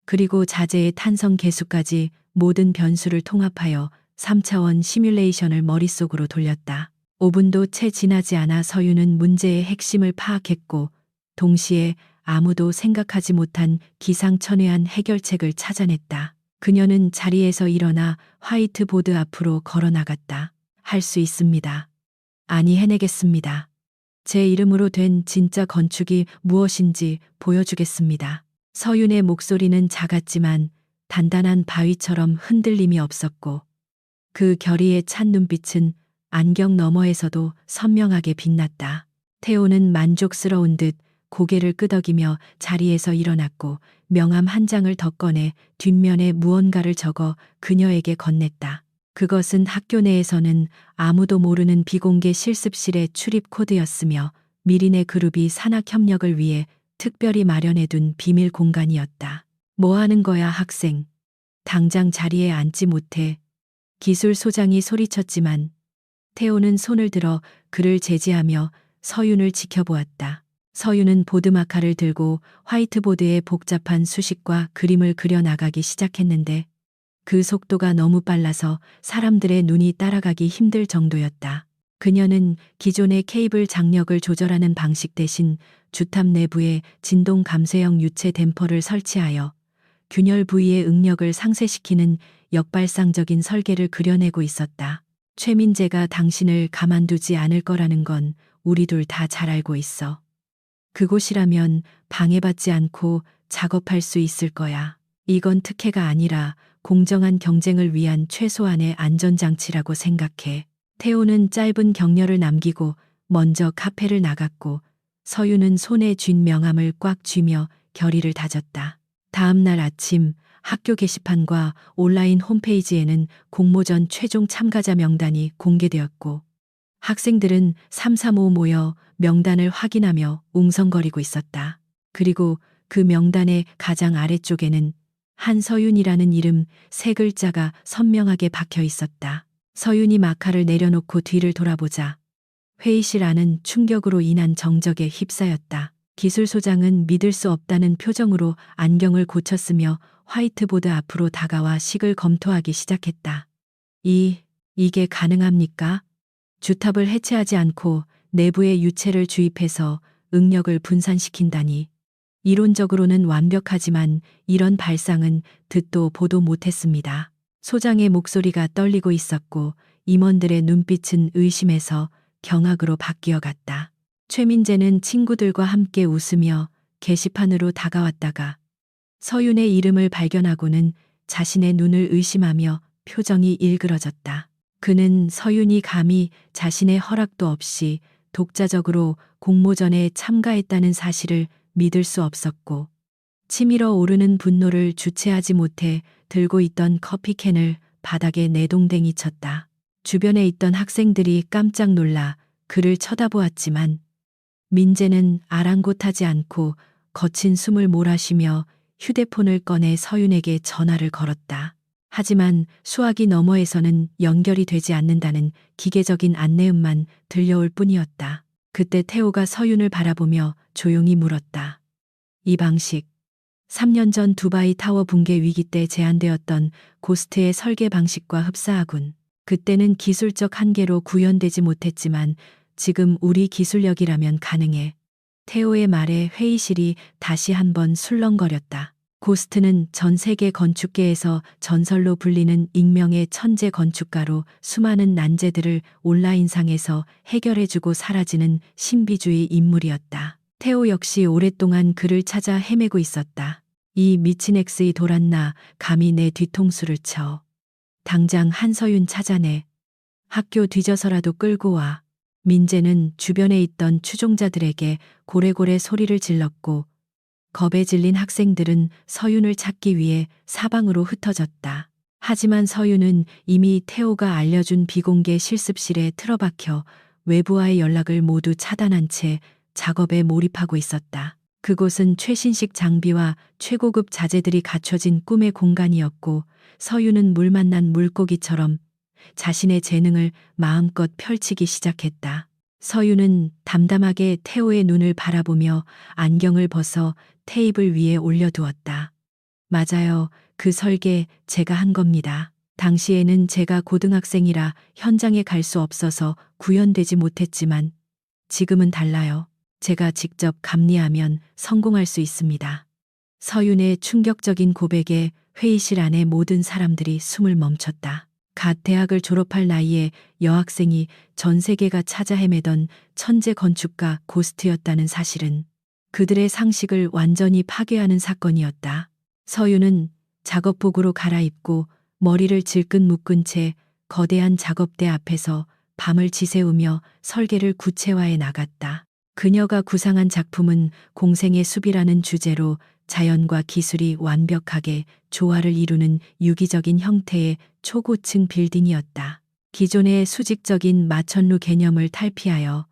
그리고 자재의 탄성 계수까지 모든 변수를 통합하여 3차원 시뮬레이션을 머릿속으로 돌렸다. 5분도 채 지나지 않아 서윤은 문제의 핵심을 파악했고 동시에 아무도 생각하지 못한 기상천외한 해결책을 찾아냈다. 그녀는 자리에서 일어나 화이트보드 앞으로 걸어 나갔다. 할 수 있습니다. 아니, 해내겠습니다. 제 이름으로 된 진짜 건축이 무엇인지 보여주겠습니다. 서윤의 목소리는 작았지만 단단한 바위처럼 흔들림이 없었고 그 결의에 찬 눈빛은 안경 너머에서도 선명하게 빛났다. 태호는 만족스러운 듯 고개를 끄덕이며 자리에서 일어났고 명함 한 장을 더 꺼내 뒷면에 무언가를 적어 그녀에게 건넸다. 그것은 학교 내에서는 아무도 모르는 비공개 실습실의 출입 코드였으며 미리네 그룹이 산학 협력을 위해 특별히 마련해둔 비밀 공간이었다. 뭐 하는 거야, 학생? 당장 자리에 앉지 못해. 기술소장이 소리쳤지만 태호는 손을 들어 그를 제지하며 서윤을 지켜보았다. 서윤은 보드마카를 들고 화이트보드에 복잡한 수식과 그림을 그려 나가기 시작했는데 그 속도가 너무 빨라서 사람들의 눈이 따라가기 힘들 정도였다. 그녀는 기존의 케이블 장력을 조절하는 방식 대신 주탑 내부에 진동 감쇄형 유체 댐퍼를 설치하여 균열 부위의 응력을 상쇄시키는 역발상적인 설계를 그려내고 있었다. 최민재가 당신을 가만두지 않을 거라는 건 우리 둘 다 잘 알고 있어. 그곳이라면 방해받지 않고 작업할 수 있을 거야. 이건 특혜가 아니라 공정한 경쟁을 위한 최소한의 안전장치라고 생각해. 태호는 짧은 격려를 남기고 먼저 카페를 나갔고 서윤은 손에 쥔 명함을 꽉 쥐며 결의를 다졌다. 다음 날 아침 학교 게시판과 온라인 홈페이지에는 공모전 최종 참가자 명단이 공개되었고 학생들은 삼삼오오 모여 명단을 확인하며 웅성거리고 있었다. 그리고 그 명단의 가장 아래쪽에는 한서윤이라는 이름 3글자가 선명하게 박혀 있었다. 서윤이 마카를 내려놓고 뒤를 돌아보자 회의실 안은 충격으로 인한 정적에 휩싸였다. 기술소장은 믿을 수 없다는 표정으로 안경을 고쳤으며 화이트보드 앞으로 다가와 식을 검토하기 시작했다. 이게 가능합니까? 주탑을 해체하지 않고 내부에 유체를 주입해서 응력을 분산시킨다니. 이론적으로는 완벽하지만 이런 발상은 듣도 보도 못했습니다. 소장의 목소리가 떨리고 있었고 임원들의 눈빛은 의심에서 경악으로 바뀌어 갔다. 최민재는 친구들과 함께 웃으며 게시판으로 다가왔다가 서윤의 이름을 발견하고는 자신의 눈을 의심하며 표정이 일그러졌다. 그는 서윤이 감히 자신의 허락도 없이 독자적으로 공모전에 참가했다는 사실을 믿을 수 없었고 치밀어 오르는 분노를 주체하지 못해 들고 있던 커피캔을 바닥에 내동댕이 쳤다. 주변에 있던 학생들이 깜짝 놀라 그를 쳐다보았지만 민재는 아랑곳하지 않고 거친 숨을 몰아쉬며 휴대폰을 꺼내 서윤에게 전화를 걸었다. 하지만 수화기 너머에서는 연결이 되지 않는다는 기계적인 안내음만 들려올 뿐이었다. 그때 태호가 서윤을 바라보며 조용히 물었다. 이 방식, 3년 전 두바이 타워 붕괴 위기 때 제안되었던 고스트의 설계 방식과 흡사하군. 그때는 기술적 한계로 구현되지 못했지만 지금 우리 기술력이라면 가능해. 태호의 말에 회의실이 다시 한번 술렁거렸다. 고스트는 전 세계 건축계에서 전설로 불리는 익명의 천재 건축가로 수많은 난제들을 온라인상에서 해결해주고 사라지는 신비주의 인물이었다. 태호 역시 오랫동안 그를 찾아 헤매고 있었다. 이 미친 엑스이 돌았나 감히 내 뒤통수를 쳐. 당장 한서윤 찾아내. 학교 뒤져서라도 끌고 와. 민재는 주변에 있던 추종자들에게 고래고래 소리를 질렀고 겁에 질린 학생들은 서윤을 찾기 위해 사방으로 흩어졌다. 하지만 서윤은 이미 태호가 알려준 비공개 실습실에 틀어박혀 외부와의 연락을 모두 차단한 채 작업에 몰입하고 있었다. 그곳은 최신식 장비와 최고급 자재들이 갖춰진 꿈의 공간이었고 서윤은 물 만난 물고기처럼 자신의 재능을 마음껏 펼치기 시작했다. 서윤은 담담하게 태호의 눈을 바라보며 안경을 벗어 테이블 위에 올려두었다. 맞아요. 그 설계 제가 한 겁니다. 당시에는 제가 고등학생이라 현장에 갈 수 없어서 구현되지 못했지만 지금은 달라요. 제가 직접 감리하면 성공할 수 있습니다. 서윤의 충격적인 고백에 회의실 안의 모든 사람들이 숨을 멈췄다. 갓 대학을 졸업할 나이에 여학생이 전 세계가 찾아 헤매던 천재 건축가 고스트였다는 사실은 그들의 상식을 완전히 파괴하는 사건이었다. 서윤은 작업복으로 갈아입고 머리를 질끈 묶은 채 거대한 작업대 앞에서 밤을 지새우며 설계를 구체화해 나갔다. 그녀가 구상한 작품은 공생의 숲이라는 주제로 자연과 기술이 완벽하게 조화를 이루는 유기적인 형태의 초고층 빌딩이었다. 기존의 수직적인 마천루 개념을 탈피하여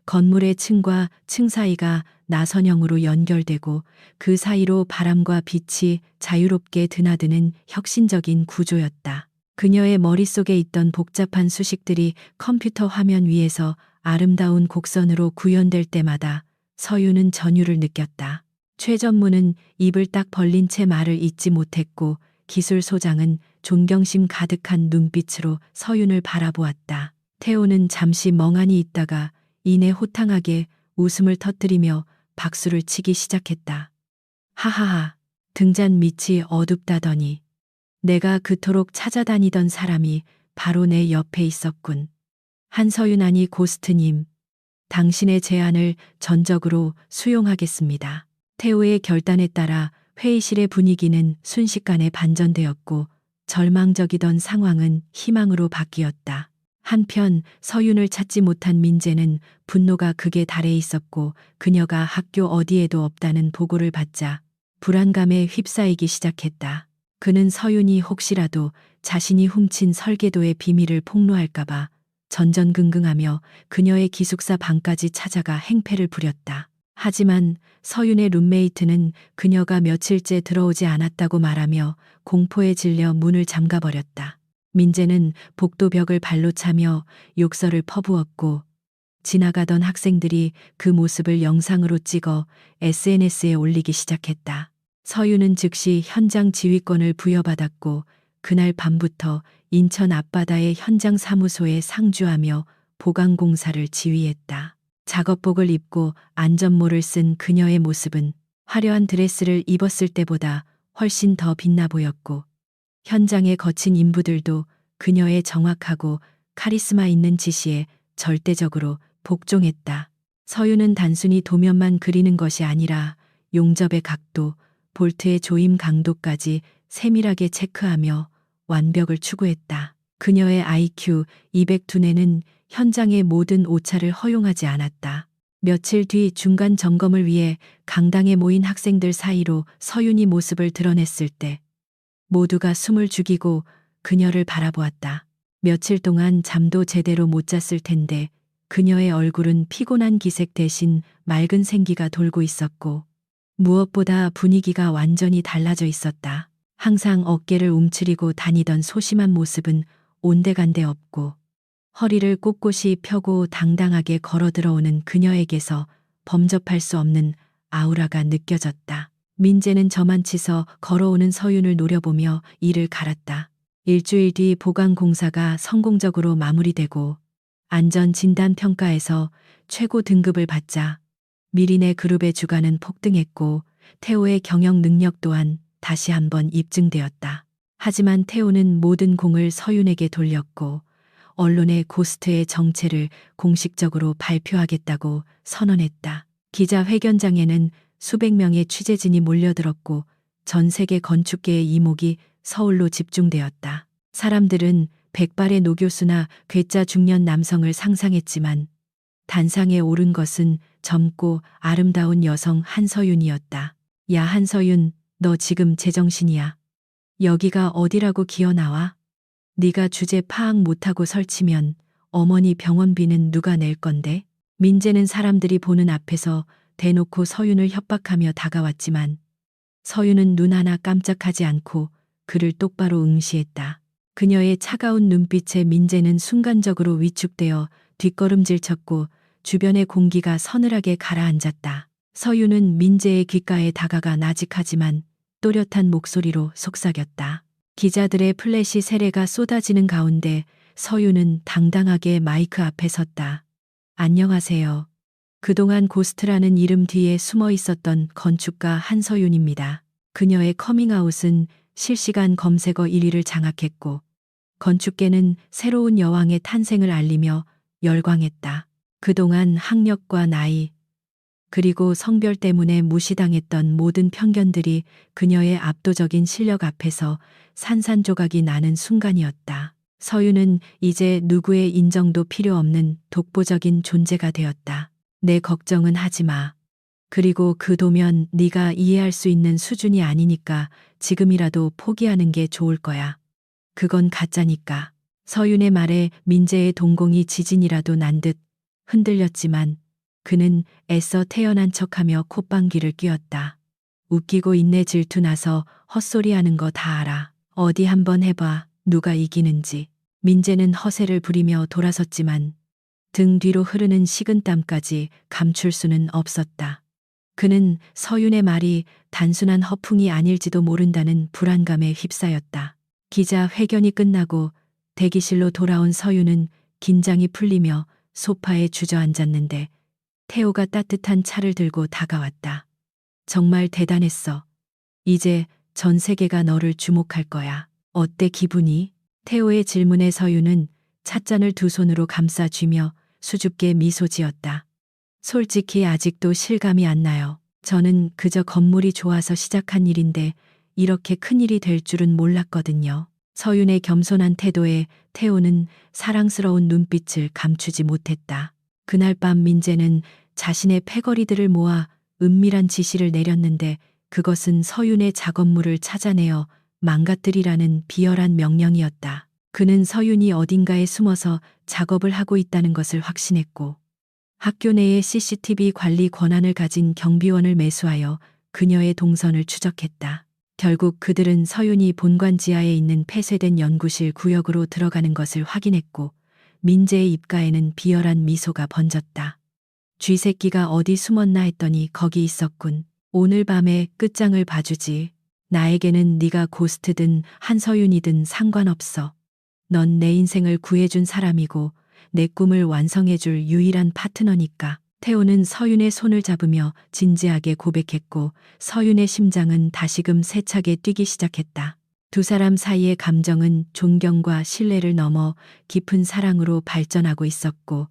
건물의 층과 층 사이가 나선형으로 연결되고 그 사이로 바람과 빛이 자유롭게 드나드는 혁신적인 구조였다. 그녀의 머릿속에 있던 복잡한 수식들이 컴퓨터 화면 위에서 아름다운 곡선으로 구현될 때마다 서윤은 전율을 느꼈다. 최전무는 입을 딱 벌린 채 말을 잇지 못했고 기술 소장은 존경심 가득한 눈빛으로 서윤을 바라보았다. 태호는 잠시 멍하니 있다가 이내 호탕하게 웃음을 터뜨리며 박수를 치기 시작했다. 하하하, 등잔 밑이 어둡다더니 내가 그토록 찾아다니던 사람이 바로 내 옆에 있었군. 한서윤 아니 고스트님, 당신의 제안을 전적으로 수용하겠습니다. 태호의 결단에 따라 회의실의 분위기는 순식간에 반전되었고 절망적이던 상황은 희망으로 바뀌었다. 한편 서윤을 찾지 못한 민재는 분노가 극에 달해 있었고 그녀가 학교 어디에도 없다는 보고를 받자 불안감에 휩싸이기 시작했다. 그는 서윤이 혹시라도 자신이 훔친 설계도의 비밀을 폭로할까봐 전전긍긍하며 그녀의 기숙사 방까지 찾아가 행패를 부렸다. 하지만 서윤의 룸메이트는 그녀가 며칠째 들어오지 않았다고 말하며 공포에 질려 문을 잠가버렸다. 민재는 복도벽을 발로 차며 욕설을 퍼부었고 지나가던 학생들이 그 모습을 영상으로 찍어 SNS에 올리기 시작했다. 서윤은 즉시 현장 지휘권을 부여받았고 그날 밤부터 인천 앞바다의 현장 사무소에 상주하며 보강 공사를 지휘했다. 작업복을 입고 안전모를 쓴 그녀의 모습은 화려한 드레스를 입었을 때보다 훨씬 더 빛나 보였고 현장의 거친 인부들도 그녀의 정확하고 카리스마 있는 지시에 절대적으로 복종했다. 서윤은 단순히 도면만 그리는 것이 아니라 용접의 각도, 볼트의 조임 강도까지 세밀하게 체크하며 완벽을 추구했다. 그녀의 IQ 200 두뇌는 현장의 모든 오차를 허용하지 않았다. 며칠 뒤 중간 점검을 위해 강당에 모인 학생들 사이로 서윤이 모습을 드러냈을 때 모두가 숨을 죽이고 그녀를 바라보았다. 며칠 동안 잠도 제대로 못 잤을 텐데 그녀의 얼굴은 피곤한 기색 대신 맑은 생기가 돌고 있었고 무엇보다 분위기가 완전히 달라져 있었다. 항상 어깨를 움츠리고 다니던 소심한 모습은 온데간데 없고 허리를 꼿꼿이 펴고 당당하게 걸어 들어오는 그녀에게서 범접할 수 없는 아우라가 느껴졌다. 민재는 저만치서 걸어오는 서윤을 노려보며 이를 갈았다. 일주일 뒤 보강 공사가 성공적으로 마무리되고 안전 진단 평가에서 최고 등급을 받자 미린의 그룹의 주가는 폭등했고 태호의 경영 능력 또한 다시 한번 입증되었다. 하지만 태호는 모든 공을 서윤에게 돌렸고 언론에 고스트의 정체를 공식적으로 발표하겠다고 선언했다. 기자회견장에는 수백 명의 취재진이 몰려들었고 전 세계 건축계의 이목이 서울로 집중되었다. 사람들은 백발의 노교수나 괴짜 중년 남성을 상상했지만 단상에 오른 것은 젊고 아름다운 여성 한서윤이었다. 야, 한서윤, 너 지금 제정신이야? 여기가 어디라고 기어나와? 네가 주제 파악 못하고 설치면 어머니 병원비는 누가 낼 건데? 민재는 사람들이 보는 앞에서 대놓고 서윤을 협박하며 다가왔지만 서윤은 눈 하나 깜짝하지 않고 그를 똑바로 응시했다. 그녀의 차가운 눈빛에 민재는 순간적으로 위축되어 뒷걸음질 쳤고 주변의 공기가 서늘하게 가라앉았다. 서윤은 민재의 귓가에 다가가 나직하지만 또렷한 목소리로 속삭였다. 기자들의 플래시 세례가 쏟아지는 가운데 서윤은 당당하게 마이크 앞에 섰다. 안녕하세요. 그동안 고스트라는 이름 뒤에 숨어 있었던 건축가 한서윤입니다. 그녀의 커밍아웃은 실시간 검색어 1위를 장악했고 건축계는 새로운 여왕의 탄생을 알리며 열광했다. 그동안 학력과 나이, 그리고 성별 때문에 무시당했던 모든 편견들이 그녀의 압도적인 실력 앞에서 산산조각이 나는 순간이었다. 서윤은 이제 누구의 인정도 필요 없는 독보적인 존재가 되었다. 내 걱정은 하지 마. 그리고 그 도면 네가 이해할 수 있는 수준이 아니니까 지금이라도 포기하는 게 좋을 거야. 그건 가짜니까. 서윤의 말에 민재의 동공이 지진이라도 난 듯 흔들렸지만 그는 애써 태연한 척하며 콧방귀를 뀌었다. 웃기고 있네. 질투나서 헛소리하는 거 다 알아. 어디 한번 해봐. 누가 이기는지. 민재는 허세를 부리며 돌아섰지만 등 뒤로 흐르는 식은땀까지 감출 수는 없었다. 그는 서윤의 말이 단순한 허풍이 아닐지도 모른다는 불안감에 휩싸였다. 기자 회견이 끝나고 대기실로 돌아온 서윤은 긴장이 풀리며 소파에 주저앉았는데 태호가 따뜻한 차를 들고 다가왔다. 정말 대단했어. 이제 전 세계가 너를 주목할 거야. 어때 기분이? 태호의 질문에 서윤은 찻잔을 두 손으로 감싸 쥐며 수줍게 미소 지었다. 솔직히 아직도 실감이 안 나요. 저는 그저 건물이 좋아서 시작한 일인데 이렇게 큰일이 될 줄은 몰랐거든요. 서윤의 겸손한 태도에 태호는 사랑스러운 눈빛을 감추지 못했다. 그날 밤 민재는 자신의 패거리들을 모아 은밀한 지시를 내렸는데 그것은 서윤의 작업물을 찾아내어 망가뜨리라는 비열한 명령이었다. 그는 서윤이 어딘가에 숨어서 작업을 하고 있다는 것을 확신했고 학교 내에 CCTV 관리 권한을 가진 경비원을 매수하여 그녀의 동선을 추적했다. 결국 그들은 서윤이 본관 지하에 있는 폐쇄된 연구실 구역으로 들어가는 것을 확인했고 민재의 입가에는 비열한 미소가 번졌다. 쥐새끼가 어디 숨었나 했더니 거기 있었군. 오늘 밤에 끝장을 봐주지. 나에게는 네가 고스트든 한서윤이든 상관없어. 넌 내 인생을 구해준 사람이고 내 꿈을 완성해줄 유일한 파트너니까. 태호는 서윤의 손을 잡으며 진지하게 고백했고 서윤의 심장은 다시금 세차게 뛰기 시작했다. 두 사람 사이의 감정은 존경과 신뢰를 넘어 깊은 사랑으로 발전하고 있었고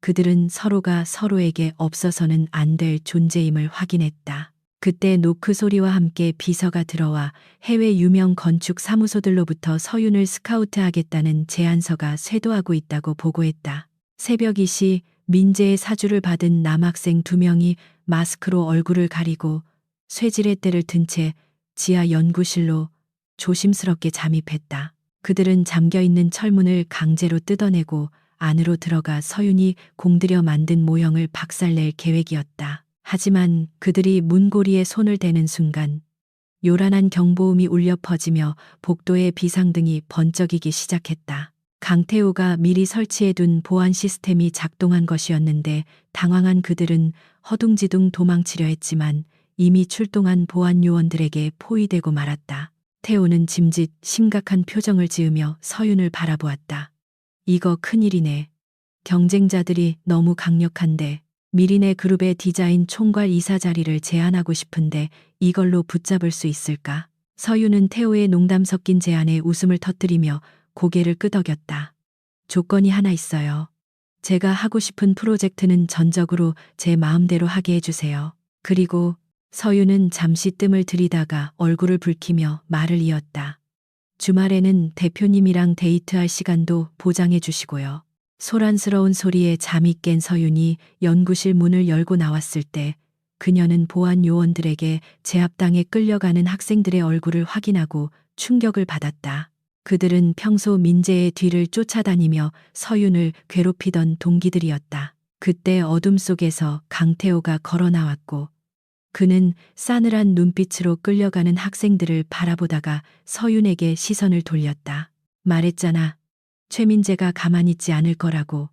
그들은 서로가 서로에게 없어서는 안 될 존재임을 확인했다. 그때 노크 소리와 함께 비서가 들어와 해외 유명 건축 사무소들로부터 서윤을 스카우트하겠다는 제안서가 쇄도하고 있다고 보고했다. 새벽 2시 민재의 사주를 받은 남학생 2명이 마스크로 얼굴을 가리고 쇠질의 때를 든 채 지하 연구실로 조심스럽게 잠입했다. 그들은 잠겨있는 철문을 강제로 뜯어내고 안으로 들어가 서윤이 공들여 만든 모형을 박살낼 계획이었다. 하지만 그들이 문고리에 손을 대는 순간 요란한 경보음이 울려 퍼지며 복도의 비상등이 번쩍이기 시작했다. 강태우가 미리 설치해둔 보안 시스템이 작동한 것이었는데 당황한 그들은 허둥지둥 도망치려 했지만 이미 출동한 보안 요원들에게 포위되고 말았다. 태우는 짐짓 심각한 표정을 지으며 서윤을 바라보았다. 이거 큰일이네. 경쟁자들이 너무 강력한데 미리네 그룹의 디자인 총괄 이사 자리를 제안하고 싶은데 이걸로 붙잡을 수 있을까? 서윤은 태호의 농담 섞인 제안에 웃음을 터뜨리며 고개를 끄덕였다. 조건이 하나 있어요. 제가 하고 싶은 프로젝트는 전적으로 제 마음대로 하게 해주세요. 그리고 서윤은 잠시 뜸을 들이다가 얼굴을 붉히며 말을 이었다. 주말에는 대표님이랑 데이트할 시간도 보장해 주시고요. 소란스러운 소리에 잠이 깬 서윤이 연구실 문을 열고 나왔을 때 그녀는 보안 요원들에게 제압당해 끌려가는 학생들의 얼굴을 확인하고 충격을 받았다. 그들은 평소 민재의 뒤를 쫓아다니며 서윤을 괴롭히던 동기들이었다. 그때 어둠 속에서 강태호가 걸어 나왔고 그는 싸늘한 눈빛으로 끌려가는 학생들을 바라보다가 서윤에게 시선을 돌렸다. 말했잖아. 최민재가 가만히 있지 않을 거라고.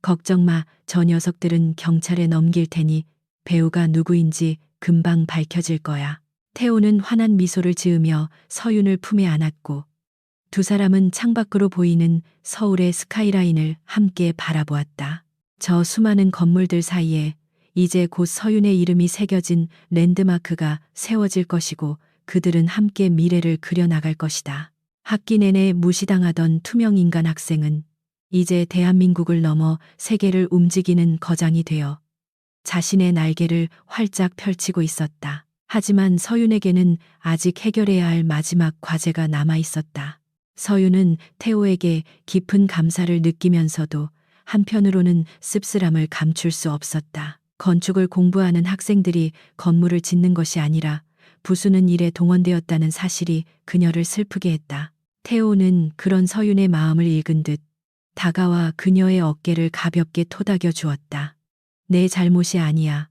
걱정 마. 저 녀석들은 경찰에 넘길 테니 배우가 누구인지 금방 밝혀질 거야. 태호는 환한 미소를 지으며 서윤을 품에 안았고 두 사람은 창밖으로 보이는 서울의 스카이라인을 함께 바라보았다. 저 수많은 건물들 사이에 이제 곧 서윤의 이름이 새겨진 랜드마크가 세워질 것이고 그들은 함께 미래를 그려나갈 것이다. 학기 내내 무시당하던 투명인간 학생은 이제 대한민국을 넘어 세계를 움직이는 거장이 되어 자신의 날개를 활짝 펼치고 있었다. 하지만 서윤에게는 아직 해결해야 할 마지막 과제가 남아 있었다. 서윤은 태호에게 깊은 감사를 느끼면서도 한편으로는 씁쓸함을 감출 수 없었다. 건축을 공부하는 학생들이 건물을 짓는 것이 아니라 부수는 일에 동원되었다는 사실이 그녀를 슬프게 했다. 태호는 그런 서윤의 마음을 읽은 듯 다가와 그녀의 어깨를 가볍게 토닥여 주었다. 내 잘못이 아니야.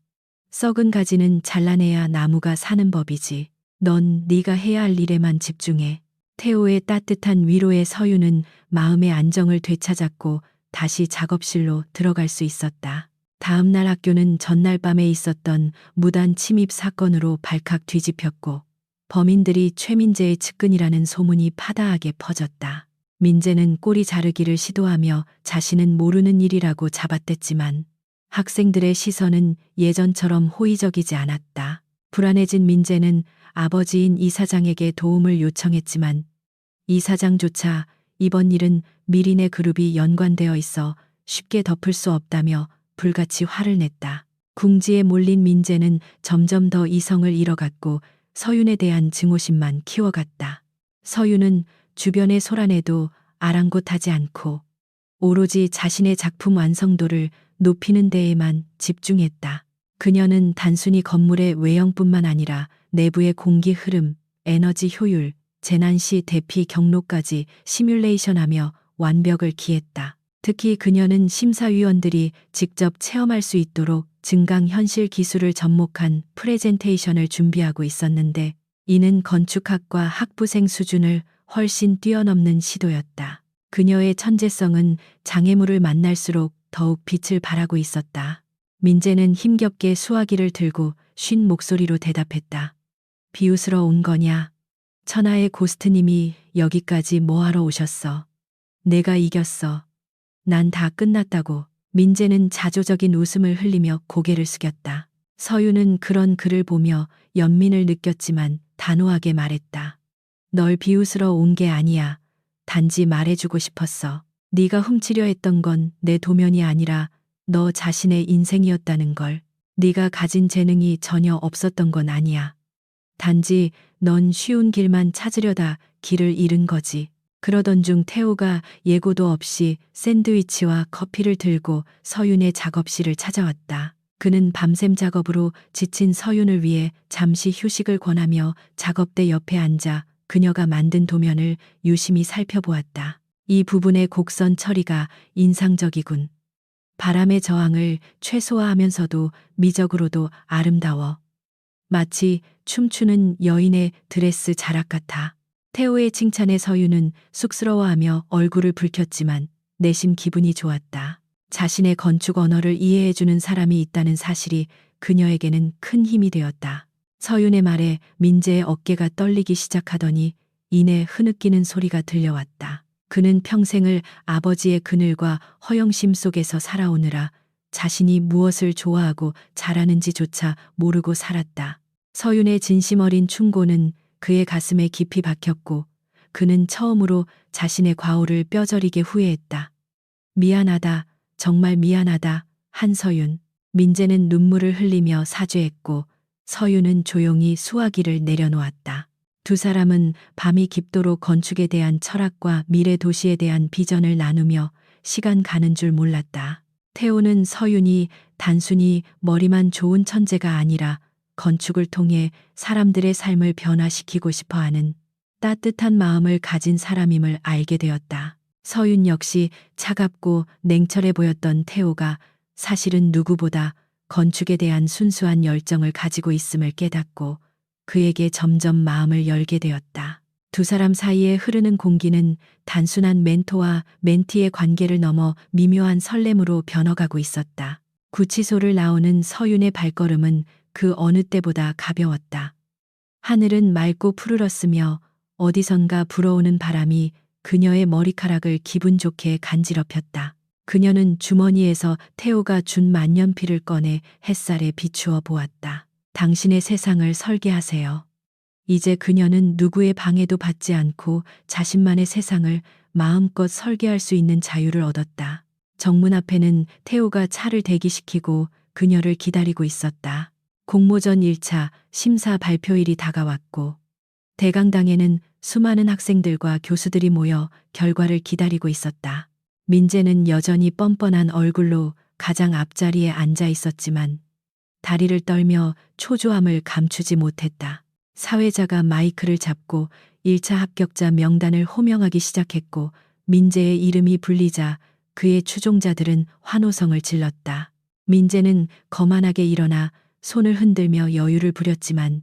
썩은 가지는 잘라내야 나무가 사는 법이지. 넌 네가 해야 할 일에만 집중해. 태호의 따뜻한 위로에 서윤은 마음의 안정을 되찾았고 다시 작업실로 들어갈 수 있었다. 다음 날 학교는 전날 밤에 있었던 무단 침입 사건으로 발칵 뒤집혔고 범인들이 최민재의 측근이라는 소문이 파다하게 퍼졌다. 민재는 꼬리 자르기를 시도하며 자신은 모르는 일이라고 잡아댔지만 학생들의 시선은 예전처럼 호의적이지 않았다. 불안해진 민재는 아버지인 이사장에게 도움을 요청했지만 이사장조차 이번 일은 미린의 그룹이 연관되어 있어 쉽게 덮을 수 없다며 불같이 화를 냈다. 궁지에 몰린 민재는 점점 더 이성을 잃어갔고 서윤에 대한 증오심만 키워갔다. 서윤은 주변의 소란에도 아랑곳하지 않고 오로지 자신의 작품 완성도를 높이는 데에만 집중했다. 그녀는 단순히 건물의 외형뿐만 아니라 내부의 공기 흐름, 에너지 효율, 재난 시 대피 경로까지 시뮬레이션하며 완벽을 기했다. 특히 그녀는 심사위원들이 직접 체험할 수 있도록 증강현실 기술을 접목한 프레젠테이션을 준비하고 있었는데 이는 건축학과 학부생 수준을 훨씬 뛰어넘는 시도였다. 그녀의 천재성은 장애물을 만날수록 더욱 빛을 발하고 있었다. 민재는 힘겹게 수화기를 들고 쉰 목소리로 대답했다. 비웃으러 온 거냐? 천하의 고스트님이 여기까지 뭐하러 오셨어? 내가 이겼어. 난 다 끝났다고. 민재는 자조적인 웃음을 흘리며 고개를 숙였다. 서윤은 그런 그를 보며 연민을 느꼈지만 단호하게 말했다. 널 비웃으러 온 게 아니야. 단지 말해주고 싶었어. 네가 훔치려 했던 건 내 도면이 아니라 너 자신의 인생이었다는 걸. 네가 가진 재능이 전혀 없었던 건 아니야. 단지 넌 쉬운 길만 찾으려다 길을 잃은 거지. 그러던 중 태호가 예고도 없이 샌드위치와 커피를 들고 서윤의 작업실을 찾아왔다. 그는 밤샘 작업으로 지친 서윤을 위해 잠시 휴식을 권하며 작업대 옆에 앉아 그녀가 만든 도면을 유심히 살펴보았다. 이 부분의 곡선 처리가 인상적이군. 바람의 저항을 최소화하면서도 미적으로도 아름다워. 마치 춤추는 여인의 드레스 자락 같아. 태호의 칭찬에 서윤은 쑥스러워하며 얼굴을 붉혔지만 내심 기분이 좋았다. 자신의 건축 언어를 이해해주는 사람이 있다는 사실이 그녀에게는 큰 힘이 되었다. 서윤의 말에 민재의 어깨가 떨리기 시작하더니 이내 흐느끼는 소리가 들려왔다. 그는 평생을 아버지의 그늘과 허영심 속에서 살아오느라 자신이 무엇을 좋아하고 잘하는지조차 모르고 살았다. 서윤의 진심 어린 충고는 그의 가슴에 깊이 박혔고 그는 처음으로 자신의 과오를 뼈저리게 후회했다. 미안하다. 정말 미안하다. 한서윤. 민재는 눈물을 흘리며 사죄했고 서윤은 조용히 수화기를 내려놓았다. 두 사람은 밤이 깊도록 건축에 대한 철학과 미래 도시에 대한 비전을 나누며 시간 가는 줄 몰랐다. 태호는 서윤이 단순히 머리만 좋은 천재가 아니라 건축을 통해 사람들의 삶을 변화시키고 싶어 하는 따뜻한 마음을 가진 사람임을 알게 되었다. 서윤 역시 차갑고 냉철해 보였던 태호가 사실은 누구보다 건축에 대한 순수한 열정을 가지고 있음을 깨닫고 그에게 점점 마음을 열게 되었다. 두 사람 사이에 흐르는 공기는 단순한 멘토와 멘티의 관계를 넘어 미묘한 설렘으로 변해가고 있었다. 구치소를 나오는 서윤의 발걸음은 그 어느 때보다 가벼웠다. 하늘은 맑고 푸르렀으며 어디선가 불어오는 바람이 그녀의 머리카락을 기분 좋게 간지럽혔다. 그녀는 주머니에서 태호가 준 만년필을 꺼내 햇살에 비추어 보았다. 당신의 세상을 설계하세요. 이제 그녀는 누구의 방해도 받지 않고 자신만의 세상을 마음껏 설계할 수 있는 자유를 얻었다. 정문 앞에는 태호가 차를 대기시키고 그녀를 기다리고 있었다. 공모전 1차 심사 발표일이 다가왔고 대강당에는 수많은 학생들과 교수들이 모여 결과를 기다리고 있었다. 민재는 여전히 뻔뻔한 얼굴로 가장 앞자리에 앉아 있었지만 다리를 떨며 초조함을 감추지 못했다. 사회자가 마이크를 잡고 1차 합격자 명단을 호명하기 시작했고 민재의 이름이 불리자 그의 추종자들은 환호성을 질렀다. 민재는 거만하게 일어나 손을 흔들며 여유를 부렸지만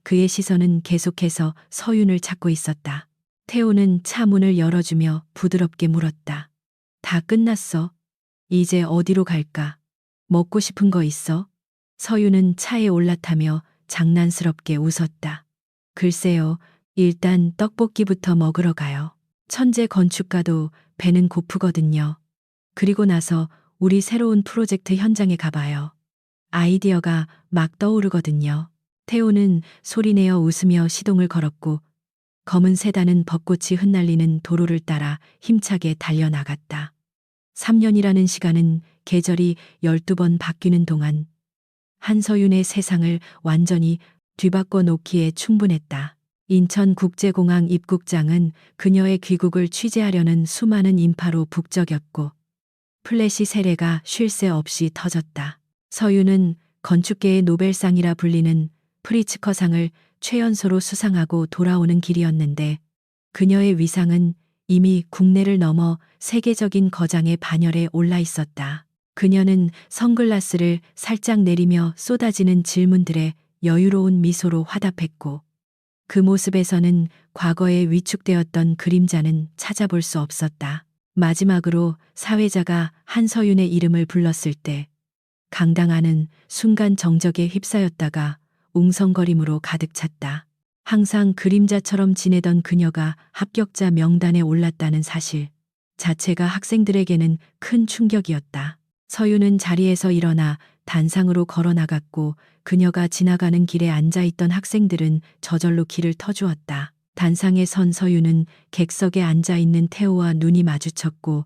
그의 시선은 계속해서 서윤을 찾고 있었다. 태호는 차 문을 열어주며 부드럽게 물었다. 다 끝났어. 이제 어디로 갈까? 먹고 싶은 거 있어? 서윤은 차에 올라타며 장난스럽게 웃었다. 글쎄요, 일단 떡볶이부터 먹으러 가요. 천재 건축가도 배는 고프거든요. 그리고 나서 우리 새로운 프로젝트 현장에 가봐요. 아이디어가 막 떠오르거든요. 태호는 소리내어 웃으며 시동을 걸었고 검은 세단은 벚꽃이 흩날리는 도로를 따라 힘차게 달려나갔다. 3년이라는 시간은 계절이 12번 바뀌는 동안 한서윤의 세상을 완전히 뒤바꿔 놓기에 충분했다. 인천국제공항 입국장은 그녀의 귀국을 취재하려는 수많은 인파로 북적였고 플래시 세례가 쉴 새 없이 터졌다. 서윤은 건축계의 노벨상이라 불리는 프리츠커상을 최연소로 수상하고 돌아오는 길이었는데 그녀의 위상은 이미 국내를 넘어 세계적인 거장의 반열에 올라 있었다. 그녀는 선글라스를 살짝 내리며 쏟아지는 질문들에 여유로운 미소로 화답했고 그 모습에서는 과거에 위축되었던 그림자는 찾아볼 수 없었다. 마지막으로 사회자가 한서윤의 이름을 불렀을 때 강당안은 순간 정적에 휩싸였다가 웅성거림으로 가득 찼다. 항상 그림자처럼 지내던 그녀가 합격자 명단에 올랐다는 사실 자체가 학생들에게는 큰 충격이었다. 서윤은 자리에서 일어나 단상으로 걸어 나갔고 그녀가 지나가는 길에 앉아있던 학생들은 저절로 길을 터주었다. 단상에 선 서윤은 객석에 앉아있는 태호와 눈이 마주쳤고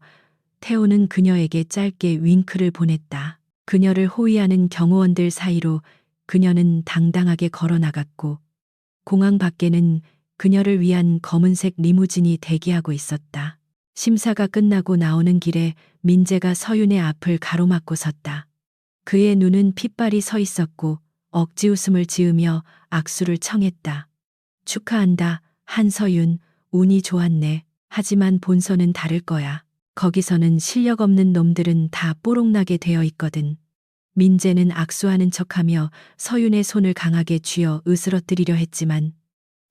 태호는 그녀에게 짧게 윙크를 보냈다. 그녀를 호위하는 경호원들 사이로 그녀는 당당하게 걸어 나갔고 공항 밖에는 그녀를 위한 검은색 리무진이 대기하고 있었다. 심사가 끝나고 나오는 길에 민재가 서윤의 앞을 가로막고 섰다. 그의 눈은 핏발이 서 있었고 억지 웃음을 지으며 악수를 청했다. 축하한다, 한서윤. 운이 좋았네. 하지만 본선은 다를 거야. 거기서는 실력 없는 놈들은 다 뽀록나게 되어 있거든. 민재는 악수하는 척하며 서윤의 손을 강하게 쥐어 으스러뜨리려 했지만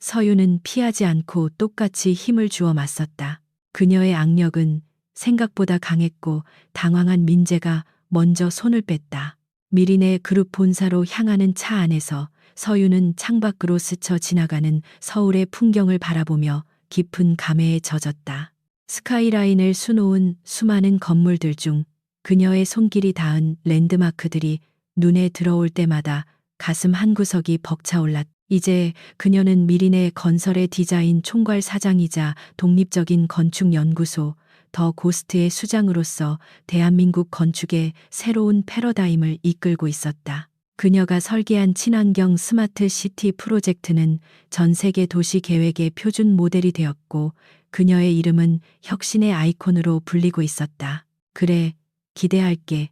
서윤은 피하지 않고 똑같이 힘을 주어 맞섰다. 그녀의 악력은 생각보다 강했고 당황한 민재가 먼저 손을 뺐다. 미리네 그룹 본사로 향하는 차 안에서 서윤은 창밖으로 스쳐 지나가는 서울의 풍경을 바라보며 깊은 감회에 젖었다. 스카이라인을 수놓은 수많은 건물들 중 그녀의 손길이 닿은 랜드마크들이 눈에 들어올 때마다 가슴 한구석이 벅차올랐다. 이제 그녀는 미리네 건설의 디자인 총괄 사장이자 독립적인 건축연구소 더 고스트의 수장으로서 대한민국 건축의 새로운 패러다임을 이끌고 있었다. 그녀가 설계한 친환경 스마트 시티 프로젝트는 전 세계 도시 계획의 표준 모델이 되었고 그녀의 이름은 혁신의 아이콘으로 불리고 있었다. 그래, 기대할게.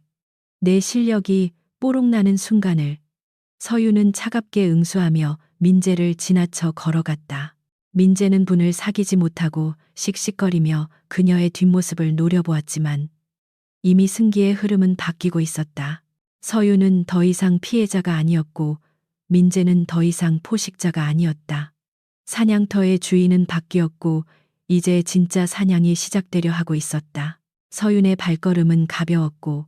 내 실력이 뽀록나는 순간을. 서유는 차갑게 응수하며 민재를 지나쳐 걸어갔다. 민재는 분을 사귀지 못하고 씩씩거리며 그녀의 뒷모습을 노려보았지만 이미 승기의 흐름은 바뀌고 있었다. 서유는 더 이상 피해자가 아니었고 민재는 더 이상 포식자가 아니었다. 사냥터의 주인은 바뀌었고 이제 진짜 사냥이 시작되려 하고 있었다. 서윤의 발걸음은 가벼웠고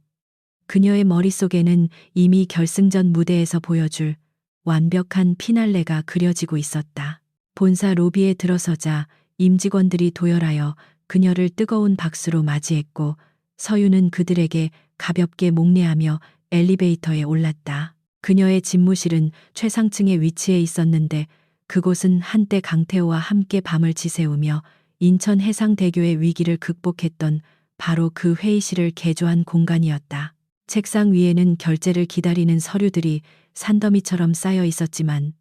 그녀의 머릿속에는 이미 결승전 무대에서 보여줄 완벽한 피날레가 그려지고 있었다. 본사 로비에 들어서자 임직원들이 도열하여 그녀를 뜨거운 박수로 맞이했고 서윤은 그들에게 가볍게 목례하며 엘리베이터에 올랐다. 그녀의 집무실은 최상층에 위치해 있었는데 그곳은 한때 강태호와 함께 밤을 지새우며 인천 해상대교의 위기를 극복했던 바로 그 회의실을 개조한 공간이었다. 책상 위에는 결제를 기다리는 서류들이 산더미처럼 쌓여 있었지만